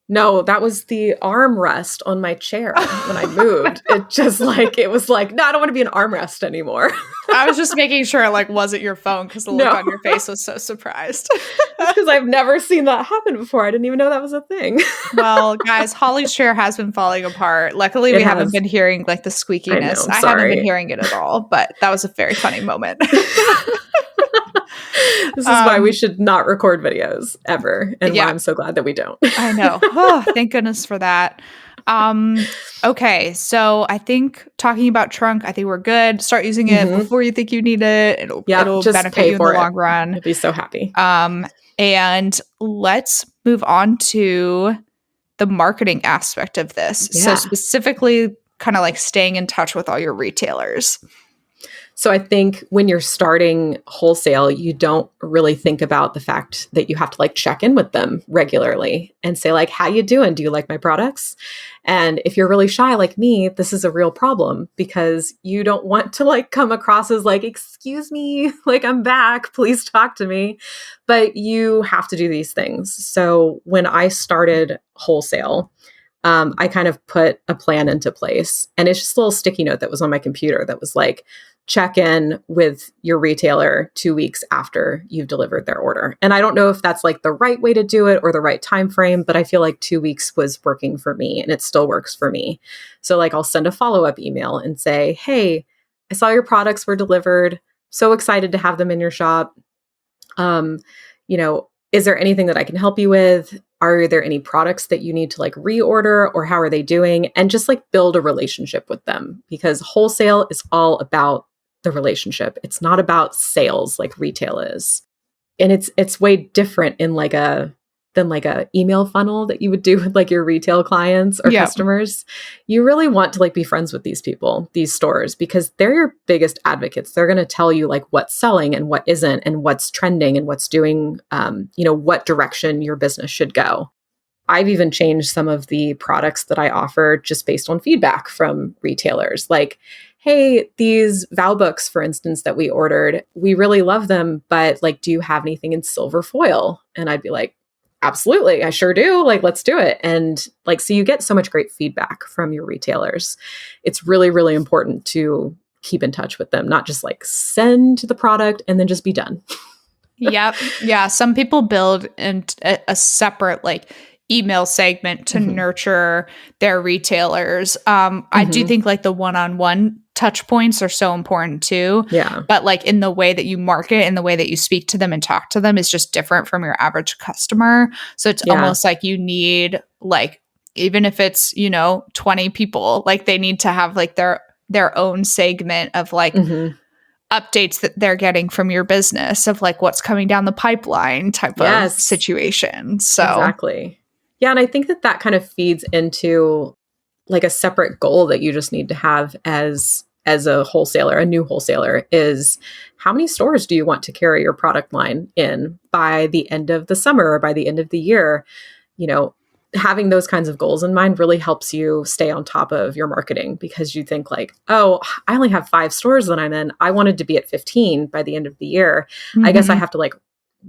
[SPEAKER 3] No, that was the armrest on my chair when I moved. It was like, no, I don't want to be an armrest anymore.
[SPEAKER 1] I was just making sure it wasn't your phone because the look on your face was so surprised.
[SPEAKER 3] Because I've never seen that happen before. I didn't even know that was a thing.
[SPEAKER 1] Well, guys, Holly's chair has been falling apart. Luckily, we haven't been hearing the squeakiness. I haven't been hearing it at all, but that was a very funny moment.
[SPEAKER 3] This is why we should not record videos ever, and why I'm so glad that we don't.
[SPEAKER 1] I know. Oh, thank goodness for that. Okay, so I think talking about Trunk, I think we're good. Start using it before you think you need it. It'll benefit you in the long run.
[SPEAKER 3] I'd be so happy.
[SPEAKER 1] And let's move on to the marketing aspect of this. Yeah. So specifically, kind of staying in touch with all your retailers.
[SPEAKER 3] So I think when you're starting Wholesale, you don't really think about the fact that you have to check in with them regularly and say how you doing? Do you like my products? And if you're really shy like me, this is a real problem because you don't want to come across as excuse me, I'm back, please talk to me. But you have to do these things. So when I started Wholesale, I kind of put a plan into place, and it's just a little sticky note that was on my computer that was check in with your retailer 2 weeks after you've delivered their order. And I don't know if that's the right way to do it or the right time frame, but I feel 2 weeks was working for me, and it still works for me. So I'll send a follow-up email and say, hey, I saw your products were delivered. So excited to have them in your shop. Is there anything that I can help you with? Are there any products that you need to reorder, or how are they doing? And just build a relationship with them, because Wholesale is all about the relationship. It's not about sales like retail is. And it's way different in than a email funnel that you would do with your retail clients or customers. You really want to be friends with these people, these stores, because they're your biggest advocates. They're going to tell you what's selling and what isn't, and what's trending and what's doing, what direction your business should go. I've even changed some of the products that I offer just based on feedback from retailers. Hey, these vow books, for instance, that we ordered, we really love them, but do you have anything in silver foil? And I'd be absolutely, I sure do. Let's do it. And so you get so much great feedback from your retailers. It's really, really important to keep in touch with them, not just send the product and then just be done.
[SPEAKER 1] Yep. Yeah. Some people build a separate email segment to nurture their retailers. I do think the one-on-one touch points are so important too.
[SPEAKER 3] Yeah.
[SPEAKER 1] But in the way that you market and the way that you speak to them and talk to them is just different from your average customer. So it's almost you need even if it's, 20 people, they need to have their own segment of updates that they're getting from your business of what's coming down the pipeline type of situation. So
[SPEAKER 3] exactly. Yeah. And I think that kind of feeds into a separate goal that you just need to have as a wholesaler, a new wholesaler, is how many stores do you want to carry your product line in by the end of the summer or by the end of the year? Having those kinds of goals in mind really helps you stay on top of your marketing, because you think oh, I only have 5 stores that I'm in. I wanted to be at 15 by the end of the year. I guess I have to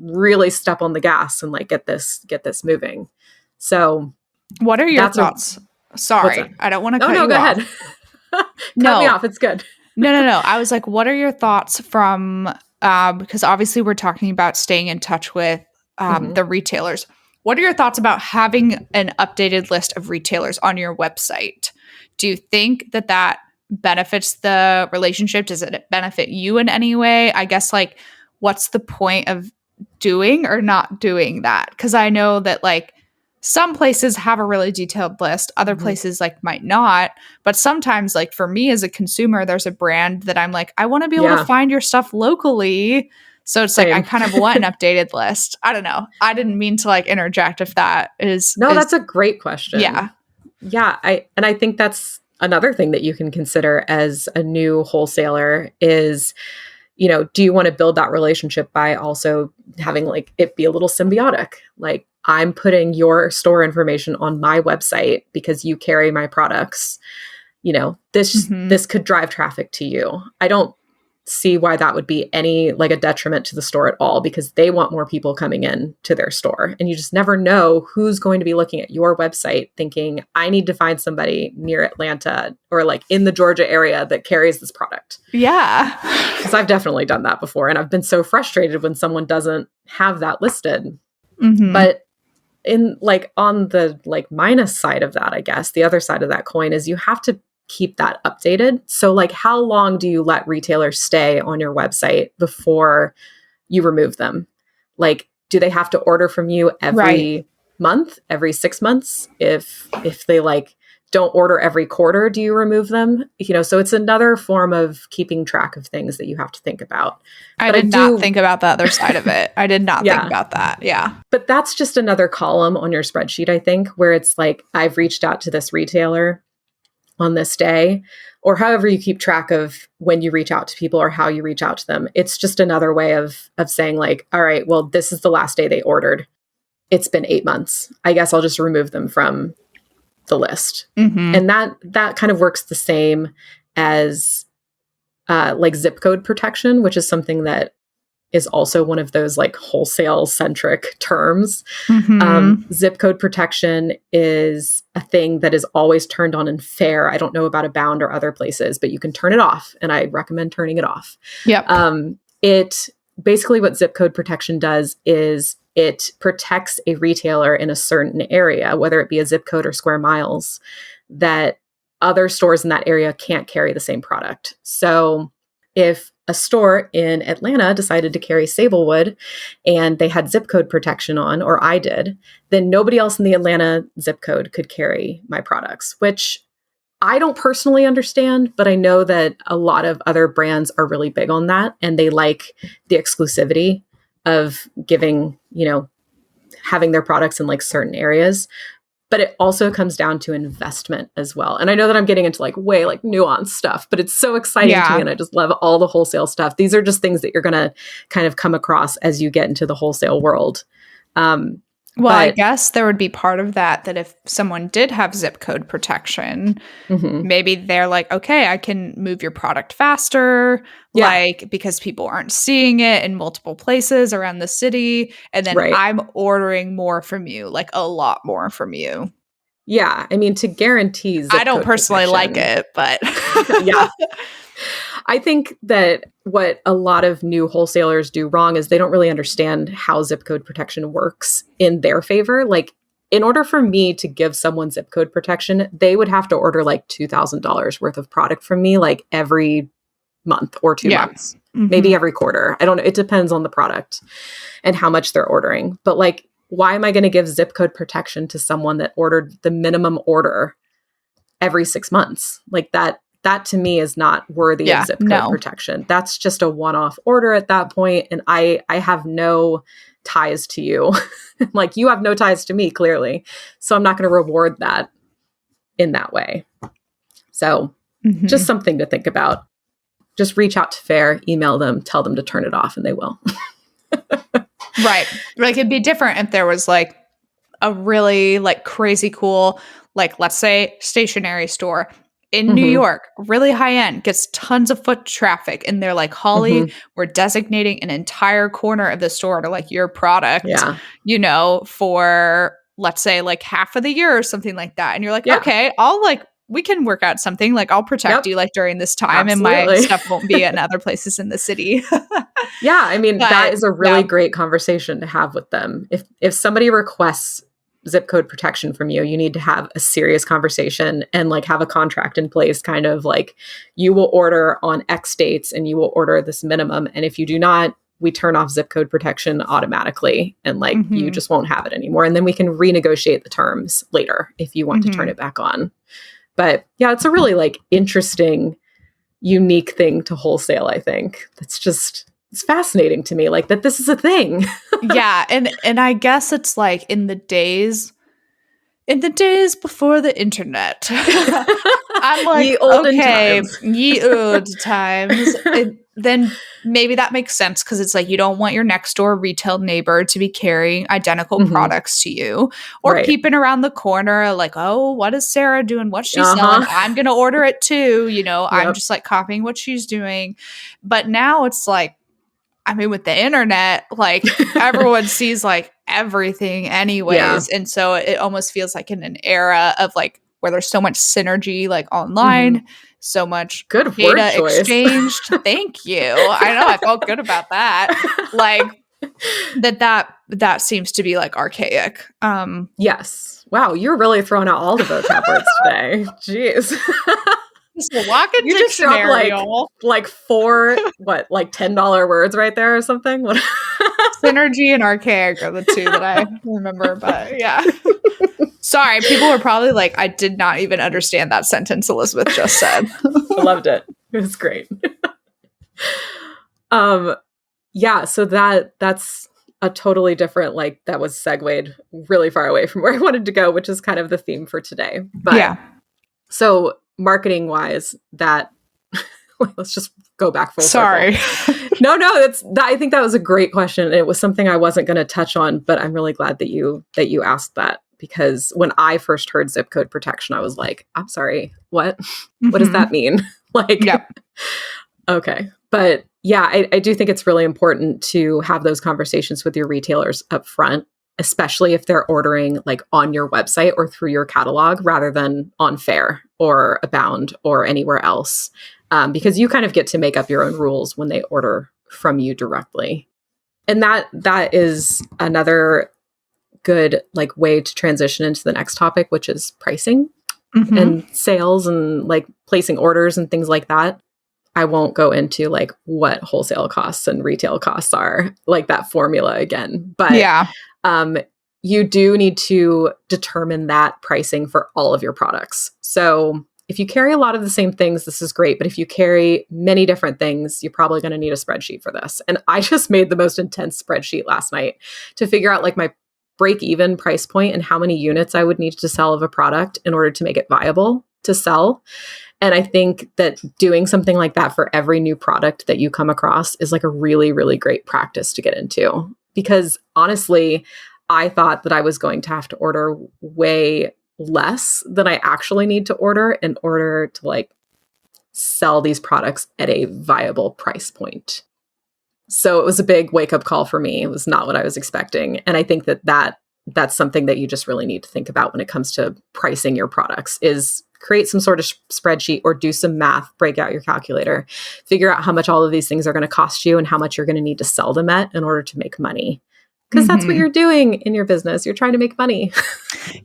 [SPEAKER 3] really step on the gas and get this moving. So
[SPEAKER 1] what are your thoughts? Sorry, I don't want to cut you off.
[SPEAKER 3] Go ahead. Cut me off. It's good.
[SPEAKER 1] No. I was what are your thoughts from, because obviously we're talking about staying in touch with the retailers. What are your thoughts about having an updated list of retailers on your website? Do you think that benefits the relationship? Does it benefit you in any way? I guess what's the point of doing or not doing that? Because I know that some places have a really detailed list. Other places might not. But sometimes for me as a consumer, there's a brand that I'm I want to be able to find your stuff locally. So it's I kind of want an updated list. I don't know. I didn't mean to interject if that is.
[SPEAKER 3] No, that's a great question.
[SPEAKER 1] Yeah.
[SPEAKER 3] Yeah. I think that's another thing that you can consider as a new wholesaler is, do you want to build that relationship by also having like it be a little symbiotic? Like, I'm putting your store information on my website because you carry my products. This could drive traffic to you. I don't see why that would be any like a detriment to the store at all, because they want more people coming in to their store. And you just never know who's going to be looking at your website thinking, I need to find somebody near Atlanta or like in the Georgia area that carries this product.
[SPEAKER 1] Yeah.
[SPEAKER 3] Because I've definitely done that before. And I've been so frustrated when someone doesn't have that listed. But in like on the like minus side of that, I guess, the other side of that coin is you have to keep that updated. So like, how long do you let retailers stay on your website before you remove them? Like, do they have to order from you every month, every 6 months? If they like don't order every quarter, do you remove them? So it's another form of keeping track of things that you have to think about.
[SPEAKER 1] I did not think about the other side of it. I did not think about that. Yeah.
[SPEAKER 3] But that's just another column on your spreadsheet, I think, where it's like, I've reached out to this retailer on this day, or however you keep track of when you reach out to people or how you reach out to them. It's just another way of saying like, all right, well, this is the last day they ordered. It's been 8 months. I guess I'll just remove them from the list. And that kind of works the same as like zip code protection, which is something that is also one of those like wholesale centric terms. Zip code protection is a thing that is always turned on in Fair. I don't know about Abound or other places, but you can turn it off, and I recommend turning it off. It basically, what zip code protection does is it protects a retailer in a certain area, whether it be a zip code or square miles, that other stores in that area can't carry the same product. So if a store in Atlanta decided to carry Sablewood and they had zip code protection on, or I did, then nobody else in the Atlanta zip code could carry my products, which I don't personally understand, but I know that a lot of other brands are really big on that, and they like the exclusivity of giving, having their products in like certain areas. But it also comes down to investment as well. And I know that I'm getting into like way like nuanced stuff, but it's so exciting to me, and I just love all the wholesale stuff. These are just things that you're going to kind of come across as you get into the wholesale world.
[SPEAKER 1] I guess there would be part of that if someone did have zip code protection, maybe they're like, okay, I can move your product faster, like because people aren't seeing it in multiple places around the city. And then I'm ordering more from you, like a lot more from you.
[SPEAKER 3] Yeah. I mean, to guarantee zip
[SPEAKER 1] I don't personally like it, but
[SPEAKER 3] yeah. I think that what a lot of new wholesalers do wrong is they don't really understand how zip code protection works in their favor. Like, in order for me to give someone zip code protection, they would have to order like $2,000 worth of product from me, like every month or 2 months, maybe every quarter. I don't know. It depends on the product and how much they're ordering. But like, why am I going to give zip code protection to someone that ordered the minimum order every 6 months? Like that to me is not worthy of zip code protection. That's just a one-off order at that point, and I have no ties to you. Like, you have no ties to me, clearly. So I'm not going to reward that in that way. So just something to think about. Just reach out to Fair, email them, tell them to turn it off, and they will.
[SPEAKER 1] Right. Like, it'd be different if there was like a really like crazy cool, like let's say stationery store in New York, really high end, gets tons of foot traffic. And they're like, Holly, we're designating an entire corner of the store to like your product, for let's say like half of the year or something like that. And you're like, okay, we can work out something. Like, I'll protect you like during this time, and my stuff won't be in other places in the city.
[SPEAKER 3] Yeah. I mean, that is a really great conversation to have with them. If somebody requests zip code protection from you, you need to have a serious conversation and like have a contract in place, kind of like, you will order on X dates and you will order this minimum. And if you do not, we turn off zip code protection automatically, and like you just won't have it anymore. And then we can renegotiate the terms later if you want to turn it back on. But yeah, it's a really like interesting, unique thing to wholesale, I think. It's fascinating to me, like, that this is a thing.
[SPEAKER 1] Yeah. And I guess it's like in the days In the days before the internet. I'm like,
[SPEAKER 3] Ye olden
[SPEAKER 1] okay,
[SPEAKER 3] times.
[SPEAKER 1] ye old times. Then maybe that makes sense because it's like you don't want your next door retail neighbor to be carrying identical products to you or
[SPEAKER 3] Right.
[SPEAKER 1] peeping around the corner like, oh, what is Sarah doing? What's she selling?
[SPEAKER 3] Uh-huh.
[SPEAKER 1] I'm going to order it too. I'm
[SPEAKER 3] Yep.
[SPEAKER 1] just like copying what she's doing. But now it's like, I mean, with the internet, like everyone sees like everything anyways. And so it almost feels like in an era of like where there's so much synergy, like online, so much
[SPEAKER 3] Good word
[SPEAKER 1] data
[SPEAKER 3] choice.
[SPEAKER 1] exchanged. Thank you. I know I felt good about that. Like that seems to be like archaic.
[SPEAKER 3] Yes. Wow, you're really throwing out all the vocab words today. Jeez.
[SPEAKER 1] Just a walking
[SPEAKER 3] You just dropped
[SPEAKER 1] dictionary.
[SPEAKER 3] like four, like $10 words right there or something? What?
[SPEAKER 1] Synergy and archaic are the two that I remember, but yeah. Sorry, people were probably like, I did not even understand that sentence Elizabeth just said.
[SPEAKER 3] I loved it. It was great. Yeah, so that's a totally different, like that was segued really far away from where I wanted to go, which is kind of the theme for today. But
[SPEAKER 1] yeah.
[SPEAKER 3] So marketing wise, that let's just go back full
[SPEAKER 1] Sorry.
[SPEAKER 3] circle. No, I think that was a great question. And it was something I wasn't going to touch on, but I'm really glad that you asked that, because when I first heard zip code protection, I was like, I'm sorry, what? What does that mean? Like,
[SPEAKER 1] Yep.
[SPEAKER 3] Okay. But yeah, I do think it's really important to have those conversations with your retailers up front, especially if they're ordering like on your website or through your catalog rather than on Faire or Abound or anywhere else. Because you kind of get to make up your own rules when they order from you directly. And that is another good like way to transition into the next topic, which is pricing and sales and like placing orders and things like that. I won't go into like what wholesale costs and retail costs are, like that formula again. But
[SPEAKER 1] yeah.
[SPEAKER 3] You do need to determine that pricing for all of your products. So if you carry a lot of the same things, this is great. But if you carry many different things, you're probably going to need a spreadsheet for this. And I just made the most intense spreadsheet last night to figure out like my break-even price point and how many units I would need to sell of a product in order to make it viable to sell. And I think that doing something like that for every new product that you come across is like a really, really great practice to get into. Because honestly, I thought that I was going to have to order way less than I actually need to order in order to like sell these products at a viable price point. So it was a big wake-up call for me. It was not what I was expecting. And I think that's something that you just really need to think about when it comes to pricing your products is create some sort of spreadsheet or do some math, break out your calculator, figure out how much all of these things are going to cost you and how much you're going to need to sell them at in order to make money. Because that's what you're doing in your business. You're trying to make money.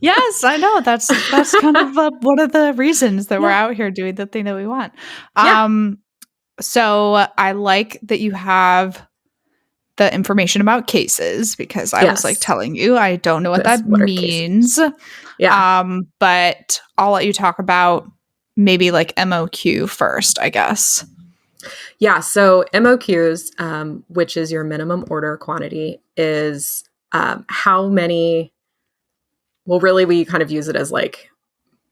[SPEAKER 1] Yes, I know. That's kind of one of the reasons that we're out here doing the thing that we want. So I like that you have the information about cases because I was like telling you, I don't know what that means.
[SPEAKER 3] Yeah.
[SPEAKER 1] But I'll let you talk about maybe like MOQ first, I guess.
[SPEAKER 3] Yeah. So MOQs, which is your minimum order quantity, is how many, well, really we kind of use it as like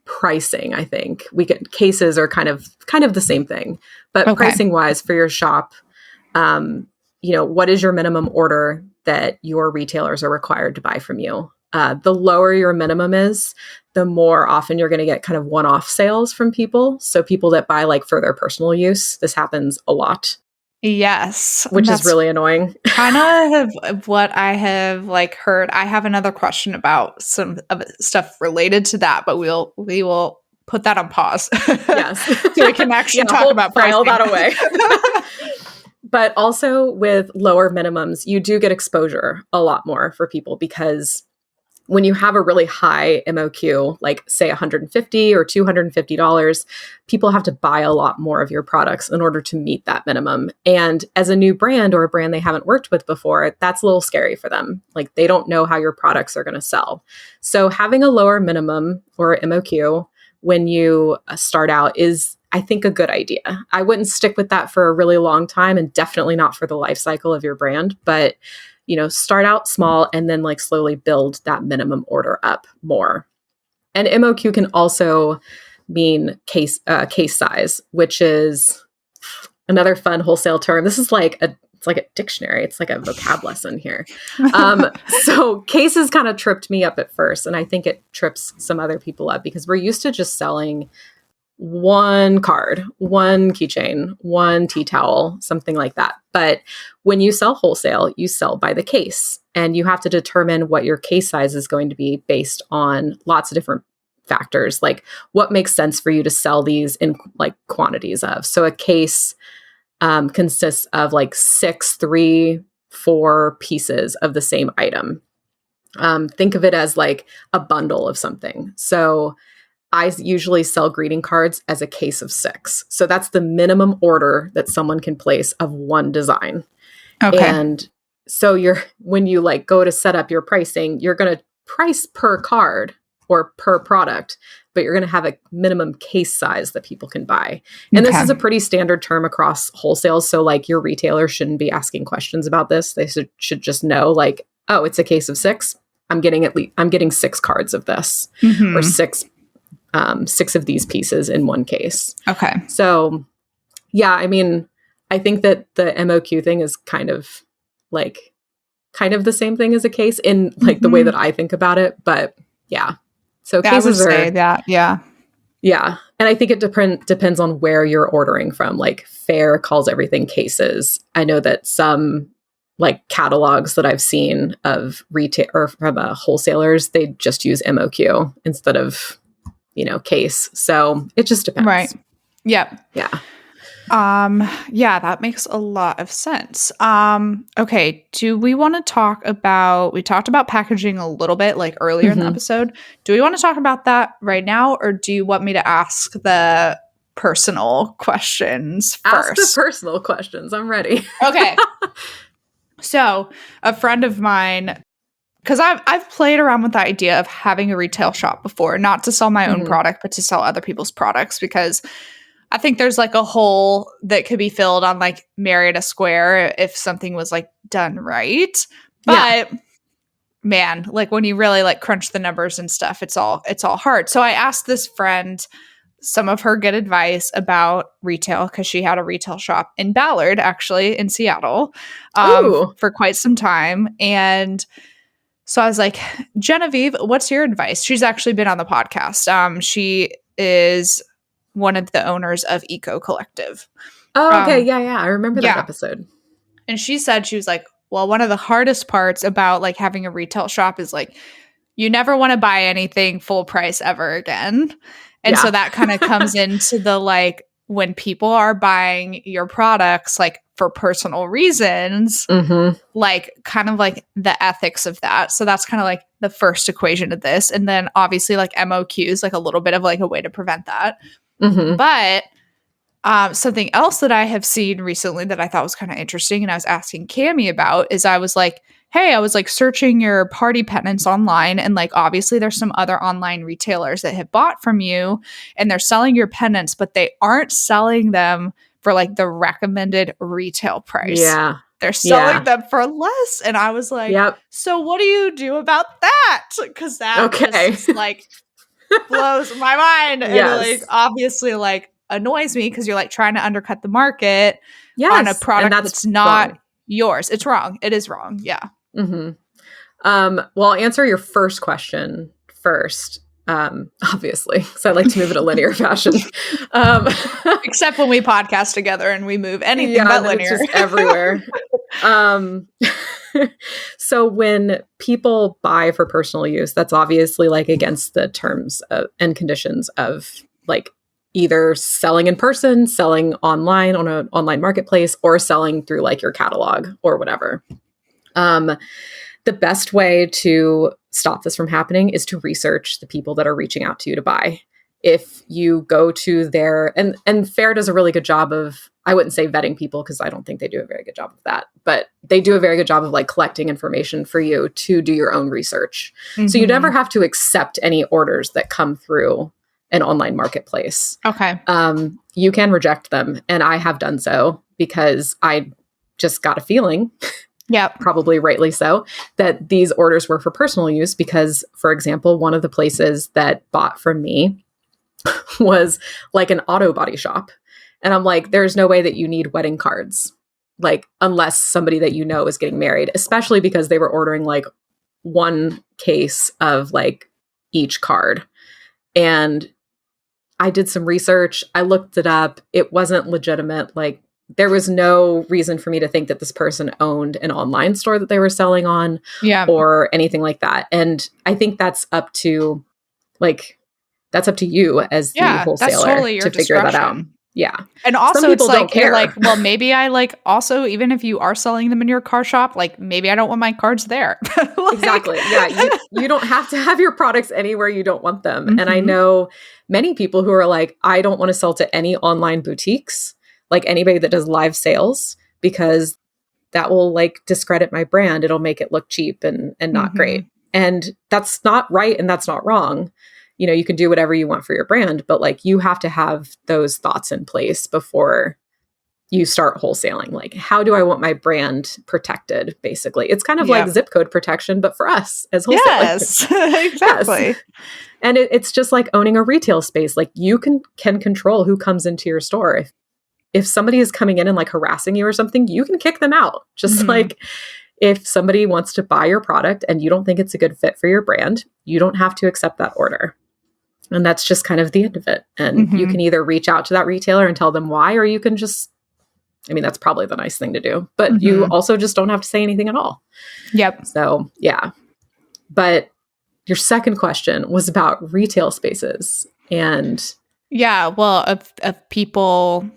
[SPEAKER 3] pricing, I think. Cases are kind of the same thing, but pricing wise for your shop, what is your minimum order that your retailers are required to buy from you? The lower your minimum is, the more often you're going to get kind of one-off sales from people. So people that buy like for their personal use, this happens a lot.
[SPEAKER 1] Yes.
[SPEAKER 3] Which is really annoying.
[SPEAKER 1] Kind of what I have like heard. I have another question about some of stuff related to that, but we will put that on pause.
[SPEAKER 3] Yes.
[SPEAKER 1] So we can actually talk about
[SPEAKER 3] file
[SPEAKER 1] pricing.
[SPEAKER 3] that away. But also with lower minimums, you do get exposure a lot more for people because when you have a really high MOQ, like say $150 or $250, people have to buy a lot more of your products in order to meet that minimum. And as a new brand or a brand they haven't worked with before, that's a little scary for them. Like they don't know how your products are going to sell. So having a lower minimum or MOQ when you start out is, I think, a good idea. I wouldn't stick with that for a really long time and definitely not for the life cycle of your brand, but start out small and then like slowly build that minimum order up more. And MOQ can also mean case size, which is another fun wholesale term. This is it's like a dictionary. It's like a vocab lesson here. So cases kind of tripped me up at first, and I think it trips some other people up because we're used to just selling one card, one keychain, one tea towel, something like that. But when you sell wholesale, you sell by the case, and you have to determine what your case size is going to be based on lots of different factors, like what makes sense for you to sell these in like quantities of. So a case consists of like 6, 3, 4 pieces of the same item. Think of it as like a bundle of something. So I usually sell greeting cards as a case of 6. So that's the minimum order that someone can place of one design. Okay. And so when you like go to set up your pricing, you're going to price per card or per product, but you're going to have a minimum case size that people can buy. And this is a pretty standard term across wholesale. So like your retailer shouldn't be asking questions about this. They should just know like, oh, it's a case of 6. I'm getting 6 cards of this or 6 of these pieces in one case. Okay. So yeah, I mean, I think that the MOQ thing is kind of the same thing as a case in like the way that I think about it. But yeah. So cases are
[SPEAKER 1] that. Yeah.
[SPEAKER 3] Yeah. And I think it depends on where you're ordering from. Like Fair calls everything cases. I know that some like catalogs that I've seen of retail or from wholesalers, they just use MOQ instead of, case. So it just depends.
[SPEAKER 1] Right. Yep.
[SPEAKER 3] Yeah.
[SPEAKER 1] Yeah, that makes a lot of sense. Okay. Do we want to talk about, we talked about packaging a little bit like earlier in the episode. Do we want to talk about that right now? Or do you want me to ask the personal questions first?
[SPEAKER 3] Ask the personal questions. I'm ready.
[SPEAKER 1] Okay. So a friend of mine, because I've played around with the idea of having a retail shop before, not to sell my own product, but to sell other people's products, because I think there's like a hole that could be filled on like Marietta Square if something was like done right. But man, like when you really like crunch the numbers and stuff, it's all hard. So I asked this friend some of her good advice about retail because she had a retail shop in Ballard, actually in Seattle, for quite some time. And so I was like, Genevieve, what's your advice? She's actually been on the podcast. She is one of the owners of Eco Collective.
[SPEAKER 3] Oh, okay. Yeah. I remember that episode.
[SPEAKER 1] And she said, she was like, well, one of the hardest parts about like having a retail shop is like, you never want to buy anything full price ever again. And so that kind of comes into the like, when people are buying your products, like for personal reasons, like kind of like the ethics of that. So that's kind of like the first equation of this. And then obviously like MOQs, like a little bit of like a way to prevent that. But something else that I have seen recently that I thought was kind of interesting and I was asking Cammie about is I was like, hey, I was like searching your party pennants online and like obviously there's some other online retailers that have bought from you and they're selling your pennants, but they aren't selling them for like the recommended retail price.
[SPEAKER 3] Yeah.
[SPEAKER 1] They're selling them for less. And I was like, so what do you do about that? Because that just like blows my mind. And like obviously like annoys me because you're like trying to undercut the market on a product that's not yours. It's wrong. It is wrong. Yeah.
[SPEAKER 3] Well, I'll answer your first question first. Obviously, so I like to move in a linear fashion.
[SPEAKER 1] Except when we podcast together and we move anything but linear.
[SPEAKER 3] It's just everywhere. So when people buy for personal use, that's obviously like against the terms and conditions of like either selling in person, selling online on an online marketplace, or selling through like your catalog or whatever. The best way to stop this from happening is to research the people that are reaching out to you to buy. If you go to their, and Fair does a really good job of, I wouldn't say vetting people because I don't think they do a very good job of that, but they do a very good job of like collecting information for you to do your own research. So you never have to accept any orders that come through an online marketplace.
[SPEAKER 1] Okay.
[SPEAKER 3] You can reject them. And I have done so because I just got a feeling
[SPEAKER 1] Yep.
[SPEAKER 3] probably rightly so, that these orders were for personal use because, for example, one of the places that bought from me was like an auto body shop. And I'm like, there's no way that you need wedding cards, like, unless somebody that you know is getting married, especially because they were ordering like one case of like each card. And I did some research. I looked it up. It wasn't legitimate. Like, there was no reason for me to think that this person owned an online store that they were selling on or anything like that. And I think that's up to you as the wholesaler
[SPEAKER 1] that's totally your
[SPEAKER 3] to figure that out.
[SPEAKER 1] discretion.
[SPEAKER 3] Yeah.
[SPEAKER 1] And also
[SPEAKER 3] Some people
[SPEAKER 1] it's like,
[SPEAKER 3] don't care.
[SPEAKER 1] you're like, well, maybe I like also, even if you are selling them in your car shop, like maybe I don't want my cards there. Like,
[SPEAKER 3] exactly. Yeah. You don't have to have your products anywhere you don't want them.
[SPEAKER 1] Mm-hmm.
[SPEAKER 3] And I know many people who are like, I don't want to sell to any online boutiques, like anybody that does live sales, because that will like discredit my brand. It'll make it look cheap and not great. And that's not right. And that's not wrong. You know, you can do whatever you want for your brand, but like you have to have those thoughts in place before you start wholesaling. Like, how do I want my brand protected? Basically, it's kind of like zip code protection, but for us as wholesalers.
[SPEAKER 1] Yes, exactly.
[SPEAKER 3] Yes. And it's just like owning a retail space. Like, you can control who comes into your store. If somebody is coming in and like harassing you or something, you can kick them out. Just like if somebody wants to buy your product and you don't think it's a good fit for your brand, you don't have to accept that order. And that's just kind of the end of it. And you can either reach out to that retailer and tell them why, or you can just, I mean, that's probably the nice thing to do, but you also just don't have to say anything at all.
[SPEAKER 1] Yep.
[SPEAKER 3] So yeah. But your second question was about retail spaces and.
[SPEAKER 1] Yeah. Well, of people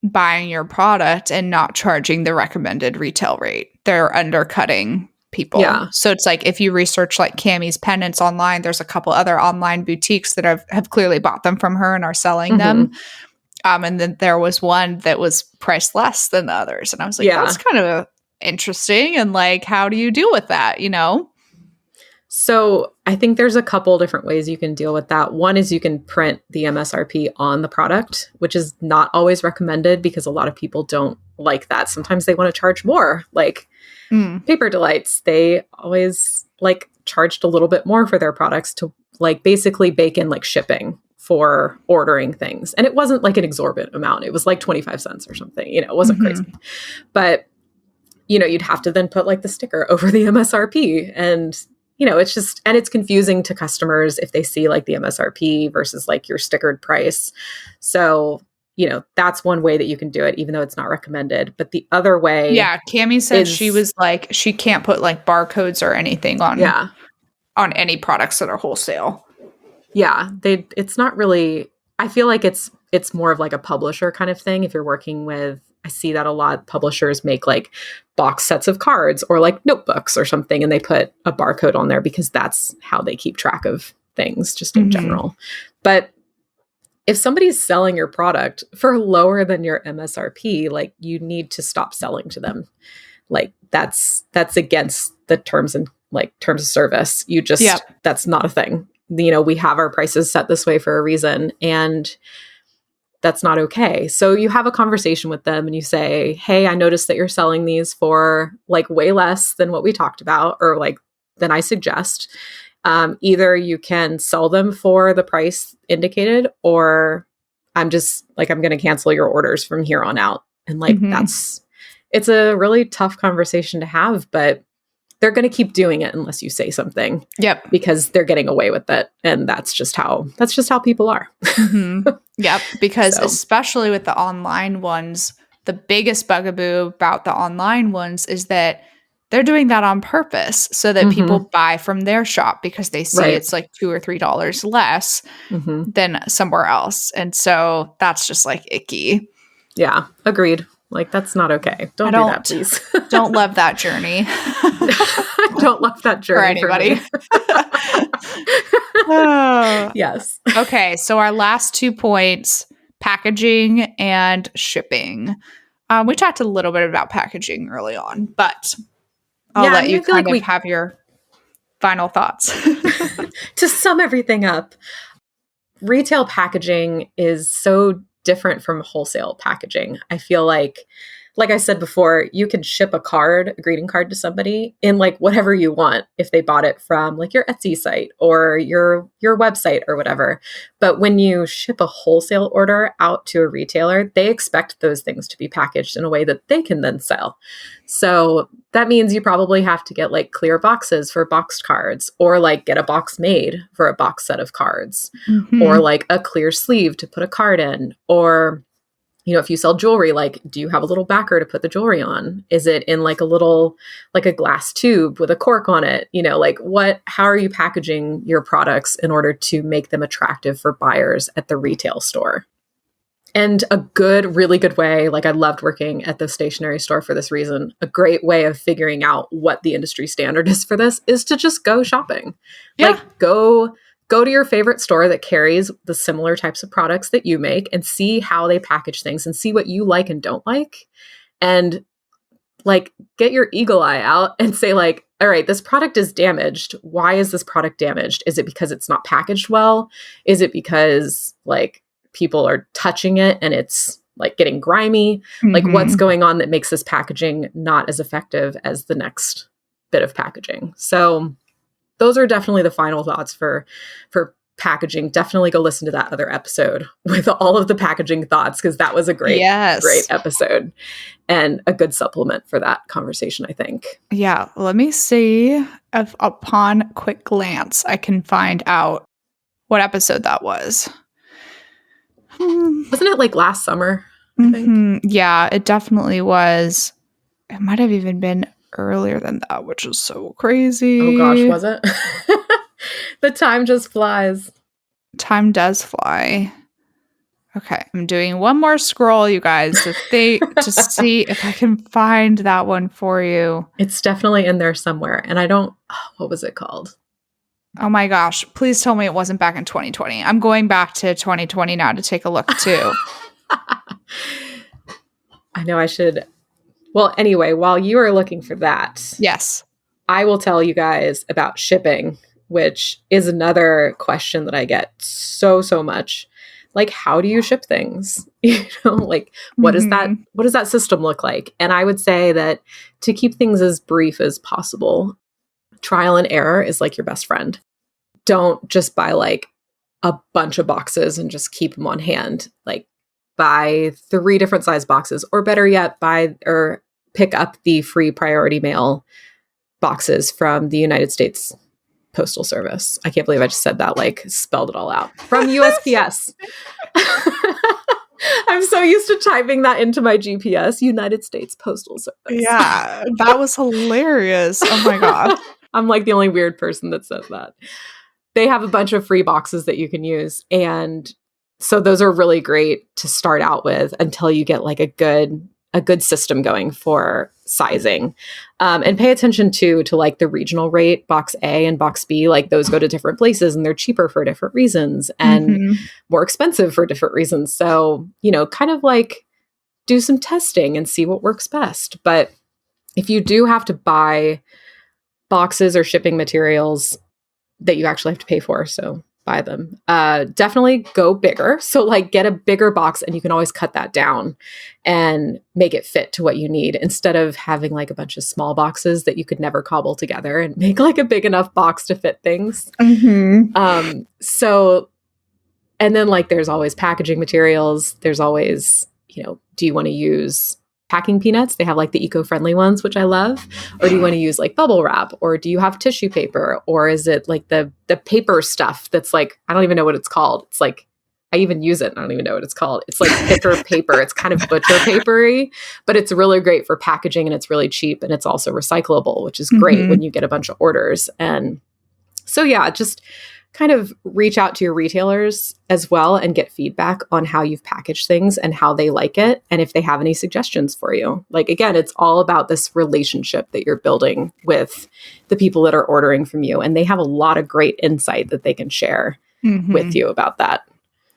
[SPEAKER 1] buying your product and not charging the recommended retail rate, they're undercutting people. Yeah. So it's like, if you research like Cammie's pendants online, there's a couple other online boutiques that have clearly bought them from her and are selling them. And then there was one that was priced less than the others. And I was like, that's kind of interesting. And like, how do you deal with that? You know?
[SPEAKER 3] So I think there's a couple different ways you can deal with that. One is you can print the MSRP on the product, which is not always recommended because a lot of people don't like that. Sometimes they want to charge more. Like Paper Delights, they always like charged a little bit more for their products to like basically bake in like shipping for ordering things. And it wasn't like an exorbitant amount. It was like 25 cents or something, you know, it wasn't crazy. But, you know, you'd have to then put like the sticker over the MSRP. And, you know, it's just, and it's confusing to customers if they see like the MSRP versus like your stickered price. So, you know, that's one way that you can do it, even though it's not recommended. But the other way.
[SPEAKER 1] Yeah. Cammie said she was like, she can't put like barcodes or anything on any products that are wholesale.
[SPEAKER 3] Yeah. It's not really, I feel like it's more of like a publisher kind of thing. If you're working with, I see that a lot. Publishers make like box sets of cards or like notebooks or something, and they put a barcode on there because that's how they keep track of things just in general. But if somebody's selling your product for lower than your MSRP, like you need to stop selling to them. Like that's against the terms of service. You just, that's not a thing. You know, we have our prices set this way for a reason, and that's not okay. So you have a conversation with them and you say, hey, I noticed that you're selling these for like way less than what we talked about, or like than I suggest. Either you can sell them for the price indicated, or I'm going to cancel your orders from here on out. And like, it's a really tough conversation to have, but they're going to keep doing it unless you say something. Yep. Because they're getting away with it. And that's just how people are.
[SPEAKER 1] Yep. Because especially with the online ones, the biggest bugaboo about the online ones is that they're doing that on purpose so that people buy from their shop because they see it's like $2 or $3 less than somewhere else. And so that's just like icky.
[SPEAKER 3] Yeah. Agreed. Like, that's not okay. Don't do that, please.
[SPEAKER 1] Don't love that journey.
[SPEAKER 3] Don't love that journey
[SPEAKER 1] for anybody.
[SPEAKER 3] Yes.
[SPEAKER 1] Okay. So our last 2 points, packaging and shipping. We talked a little bit about packaging early on, but I'll let you kind of have your final thoughts.
[SPEAKER 3] To sum everything up, retail packaging is so different from wholesale packaging. I feel like like I said before, you can ship a greeting card to somebody in like whatever you want if they bought it from like your Etsy site or your website or whatever. But when you ship a wholesale order out to a retailer, they expect those things to be packaged in a way that they can then sell. So that means you probably have to get like clear boxes for boxed cards, or like get a box made for a box set of cards, or like a clear sleeve to put a card in, or if you sell jewelry, like, do you have a little backer to put the jewelry on? Is it in like a glass tube with a cork on it? How are you packaging your products in order to make them attractive for buyers at the retail store? And a really good way, like I loved working at the stationery store for this reason, a great way of figuring out what the industry standard is for this is to just go shopping.
[SPEAKER 1] Yeah.
[SPEAKER 3] Like go to your favorite store that carries the similar types of products that you make and see how they package things and see what you like and don't like. And like, get your eagle eye out and say like, all right, this product is damaged. Why is this product damaged? Is it because it's not packaged well? Is it because like people are touching it and it's like getting grimy? Like, what's going on that makes this packaging not as effective as the next bit of packaging? So those are definitely the final thoughts for packaging. Definitely go listen to that other episode with all of the packaging thoughts, because that was a great episode and a good supplement for that conversation, I think.
[SPEAKER 1] Yeah. Let me see if upon quick glance I can find out what episode that was.
[SPEAKER 3] Wasn't it like last summer? I think?
[SPEAKER 1] Yeah, it definitely was. It might have even been earlier than that, which is so crazy.
[SPEAKER 3] Oh gosh, was it? The time just flies.
[SPEAKER 1] Time does fly. Okay, I'm doing one more scroll, you guys, to see if I can find that one for you.
[SPEAKER 3] It's definitely in there somewhere. And what was it called?
[SPEAKER 1] Oh my gosh, please tell me it wasn't back in 2020. I'm going back to 2020 now to take a look too.
[SPEAKER 3] I know I should. Well, anyway, while you are looking for that,
[SPEAKER 1] yes,
[SPEAKER 3] I will tell you guys about shipping, which is another question that I get so much. Like, how do you ship things? What does that system look like? And I would say that to keep things as brief as possible, trial and error is like your best friend. Don't just buy like a bunch of boxes and just keep them on hand. Like, buy 3 different size boxes, or better yet, pick up the free priority mail boxes from the United States Postal Service. I can't believe I just said that, like spelled it all out. From USPS. I'm so used to typing that into my GPS, United States Postal Service.
[SPEAKER 1] Yeah, that was hilarious. Oh my God.
[SPEAKER 3] I'm like the only weird person that says that. They have a bunch of free boxes that you can use. And so those are really great to start out with until you get like a good system going for sizing. And pay attention to like the regional rate, box A and box B, like those go to different places and they're cheaper for different reasons and more expensive for different reasons. So, kind of like do some testing and see what works best. But if you do have to buy boxes or shipping materials that you actually have to pay for, so buy them. Definitely go bigger. So like get a bigger box and you can always cut that down and make it fit to what you need, instead of having like a bunch of small boxes that you could never cobble together, and make like a big enough box to fit things. And then like there's always packaging materials. There's always, do you want to use packing peanuts? They have like the eco-friendly ones, which I love. Or do you want to use like bubble wrap? Or do you have tissue paper? Or is it like the paper stuff that's like, I don't even know what it's called. It's like, I even use it and I don't even know what it's called. It's like thicker paper. It's kind of butcher papery, but it's really great for packaging and it's really cheap and it's also recyclable, which is great when you get a bunch of orders. And so, yeah, just kind of reach out to your retailers as well and get feedback on how you've packaged things and how they like it. And if they have any suggestions for you. Like, again, it's all about this relationship that you're building with the people that are ordering from you. And they have a lot of great insight that they can share with you about that.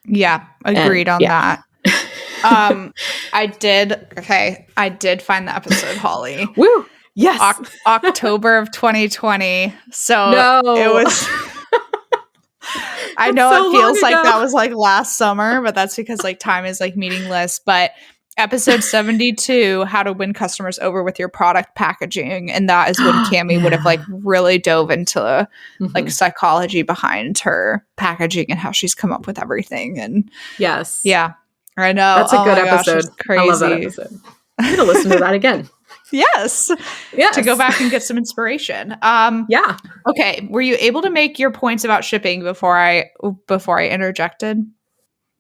[SPEAKER 1] Yeah, agreed on that. I did find the episode, Holly.
[SPEAKER 3] Woo! Yes.
[SPEAKER 1] October of 2020. So it was... I know
[SPEAKER 3] so
[SPEAKER 1] it feels like that was like last summer, but that's because like time is like meaningless. But episode 72, how to win customers over with your product packaging. And that is when Cami would have like really dove into like psychology behind her packaging and how she's come up with everything. And
[SPEAKER 3] yes.
[SPEAKER 1] Yeah, I know.
[SPEAKER 3] That's a good episode.
[SPEAKER 1] Gosh, crazy.
[SPEAKER 3] I love that episode. I'm going to listen to that again.
[SPEAKER 1] Yes. To go back and get some inspiration.
[SPEAKER 3] Yeah.
[SPEAKER 1] Okay. Were you able to make your points about shipping before I interjected?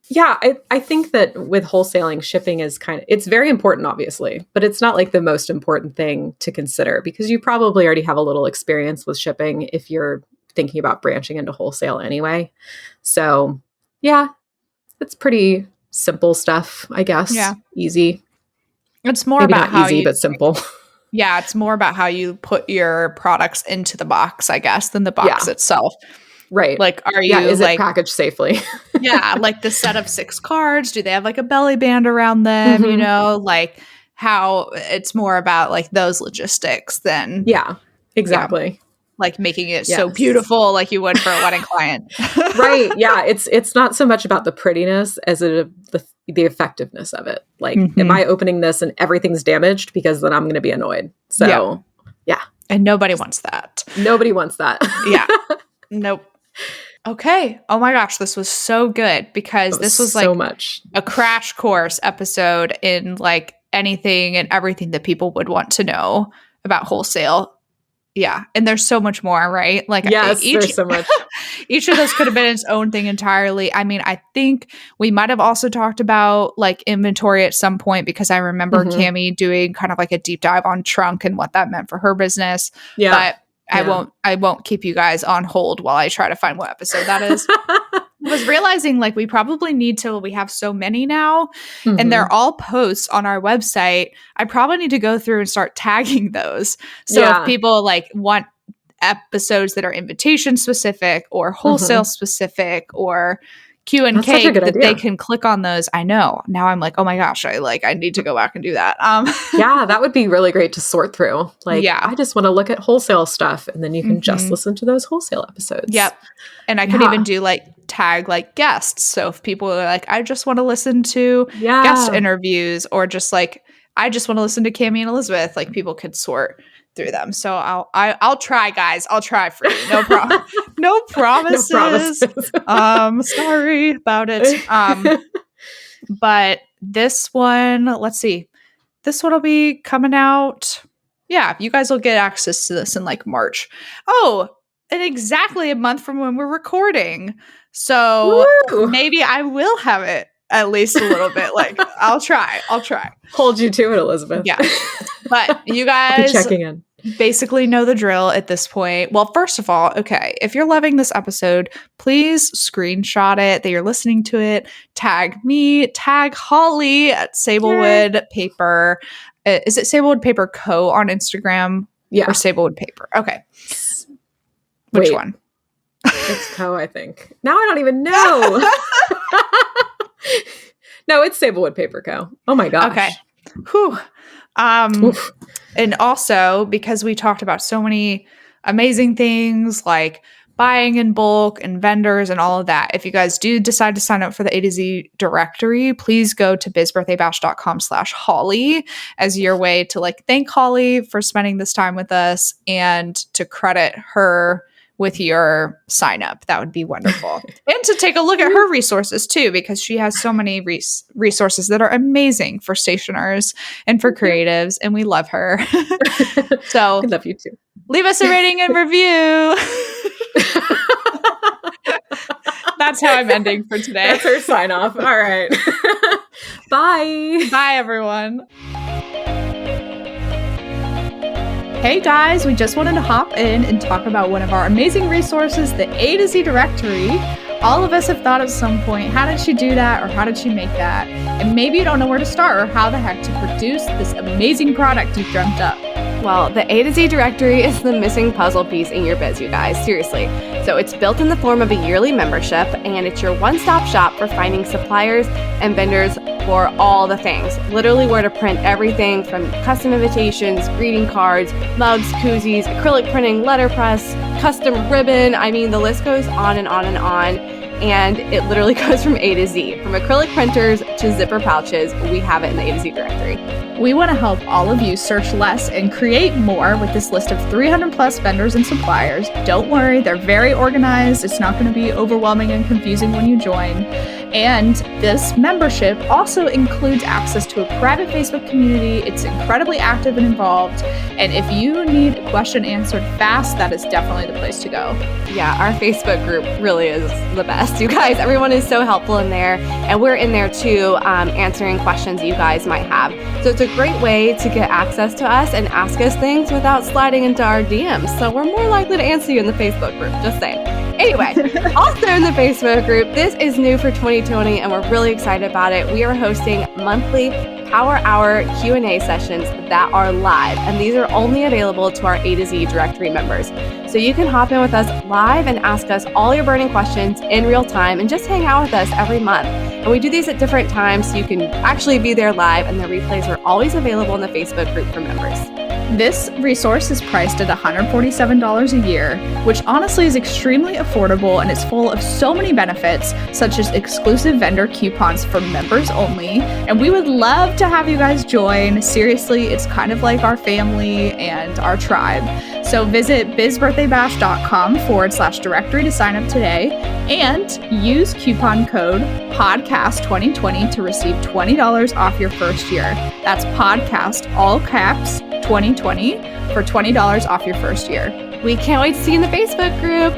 [SPEAKER 3] Yeah, I think that with wholesaling, shipping is it's very important, obviously, but it's not like the most important thing to consider because you probably already have a little experience with shipping if you're thinking about branching into wholesale anyway. So yeah, it's pretty simple stuff, I guess.
[SPEAKER 1] Yeah.
[SPEAKER 3] Easy.
[SPEAKER 1] It's more
[SPEAKER 3] Maybe
[SPEAKER 1] about
[SPEAKER 3] not
[SPEAKER 1] how
[SPEAKER 3] easy, but simple.
[SPEAKER 1] Yeah, it's more about how you put your products into the box, I guess, than the box itself.
[SPEAKER 3] Right.
[SPEAKER 1] Like, are you
[SPEAKER 3] is
[SPEAKER 1] like
[SPEAKER 3] it packaged safely?
[SPEAKER 1] Yeah, like the set of 6 cards, do they have like a belly band around them, you know? Like how it's more about like those logistics than
[SPEAKER 3] Yeah, exactly.
[SPEAKER 1] Like making it so beautiful like you would for a wedding client.
[SPEAKER 3] Right. Yeah, it's not so much about the prettiness as the effectiveness of it. Like, am I opening this and everything's damaged? Because then I'm going to be annoyed. So, yeah.
[SPEAKER 1] And nobody wants that.
[SPEAKER 3] Nobody wants that.
[SPEAKER 1] Yeah. Nope. Okay. Oh my gosh, this was so good because this was like
[SPEAKER 3] so much
[SPEAKER 1] a crash course episode in like anything and everything that people would want to know about wholesale. Yeah. And there's so much more, right? Like
[SPEAKER 3] there's so much.
[SPEAKER 1] Each of those could have been its own thing entirely. I mean, I think we might have also talked about like inventory at some point because I remember Cami doing kind of like a deep dive on trunk and what that meant for her business. Yeah. But I won't keep you guys on hold while I try to find what episode that is. I was realizing like we probably need to, we have so many now and they're all posts on our website. I probably need to go through and start tagging those. So if people like want episodes that are invitation specific or wholesale specific or Q&K that they can click on those. I know. Now I'm like, oh my gosh, I need to go back and do that.
[SPEAKER 3] Yeah, that would be really great to sort through. Like, I just want to look at wholesale stuff and then you can just listen to those wholesale episodes.
[SPEAKER 1] Yep. And I could even do like tag like guests. So if people are like, I just want to listen to guest interviews or just like, I just want to listen to Cami and Elizabeth, like people could sort through them. So I'll try, guys. I'll try for you. No problem. No promises.
[SPEAKER 3] No promises.
[SPEAKER 1] Sorry about it. But this one, let's see. This one will be coming out. Yeah, you guys will get access to this in like March. Oh, in exactly a month from when we're recording. So maybe I will have it at least a little bit. Like I'll try.
[SPEAKER 3] Hold you to it, Elizabeth.
[SPEAKER 1] Yeah. But you guys
[SPEAKER 3] checking in.
[SPEAKER 1] Basically know the drill at this point. Well, first of all, okay, if you're loving this episode, please screenshot it that you're listening to it. Tag me, tag Holly at Sablewood Paper. Is it Sablewood Paper Co. on Instagram?
[SPEAKER 3] Yeah.
[SPEAKER 1] Or Sablewood Paper? Okay. Which one?
[SPEAKER 3] It's Co, I think. Now I don't even know. No, it's Sablewood Paper Co. Oh my gosh.
[SPEAKER 1] Okay. Whew. And also because we talked about so many amazing things like buying in bulk and vendors and all of that. If you guys do decide to sign up for the A to Z directory, please go to bizbirthdaybash.com/Holly as your way to like thank Holly for spending this time with us and to credit her with your sign up. That would be wonderful. And to take a look at her resources too, because she has so many resources that are amazing for stationers and for creatives, and we love her. So
[SPEAKER 3] I love you too.
[SPEAKER 1] Leave us a rating and review. That's how I'm ending for today.
[SPEAKER 3] That's her sign off. All right. Bye.
[SPEAKER 1] Bye, everyone. Hey guys, we just wanted to hop in and talk about one of our amazing resources, the A to Z directory. All of us have thought at some point, how did she do that or how did she make that? And maybe you don't know where to start or how the heck to produce this amazing product you've dreamt up.
[SPEAKER 2] Well, the A to Z directory is the missing puzzle piece in your biz, you guys, seriously. So it's built in the form of a yearly membership, and it's your one-stop shop for finding suppliers and vendors for all the things. Literally where to print everything from custom invitations, greeting cards, mugs, koozies, acrylic printing, letterpress, custom ribbon. I mean, the list goes on and on and on.
[SPEAKER 4] and it literally goes from A to Z. From acrylic printers to zipper pouches, we have it in the A to Z directory.
[SPEAKER 1] We want to help all of you search less and create more with this list of 300 plus vendors and suppliers. Don't worry, they're very organized. It's not going to be overwhelming and confusing when you join. And this membership also includes access to a private Facebook community. It's incredibly active and involved. And if you need a question answered fast, that is definitely the place to go.
[SPEAKER 4] Yeah, our Facebook group really is the best. You guys, everyone is so helpful in there. And we're in there too, answering questions you guys might have. So it's a great way to get access to us and ask us things without sliding into our DMs. So we're more likely to answer you in the Facebook group, just saying. Anyway, also in the Facebook group, this is new for 2020 and we're really excited about it. We are hosting monthly Power Hour Q&A sessions that are live, and these are only available to our A to Z directory members. So you can hop in with us live and ask us all your burning questions in real time and just hang out with us every month. And we do these at different times so you can actually be there live, and the replays are always available in the Facebook group for members.
[SPEAKER 1] This resource is priced at $147 a year, which honestly is extremely affordable and is full of so many benefits, such as exclusive vendor coupons for members only. And we would love to have you guys join. Seriously, it's kind of like our family and our tribe. So visit bizbirthdaybash.com/directory to sign up today and use coupon code podcast2020 to receive $20 off your first year. That's podcast, all caps, 2020 for $20 off your first year.
[SPEAKER 4] We can't wait to see you in the Facebook group.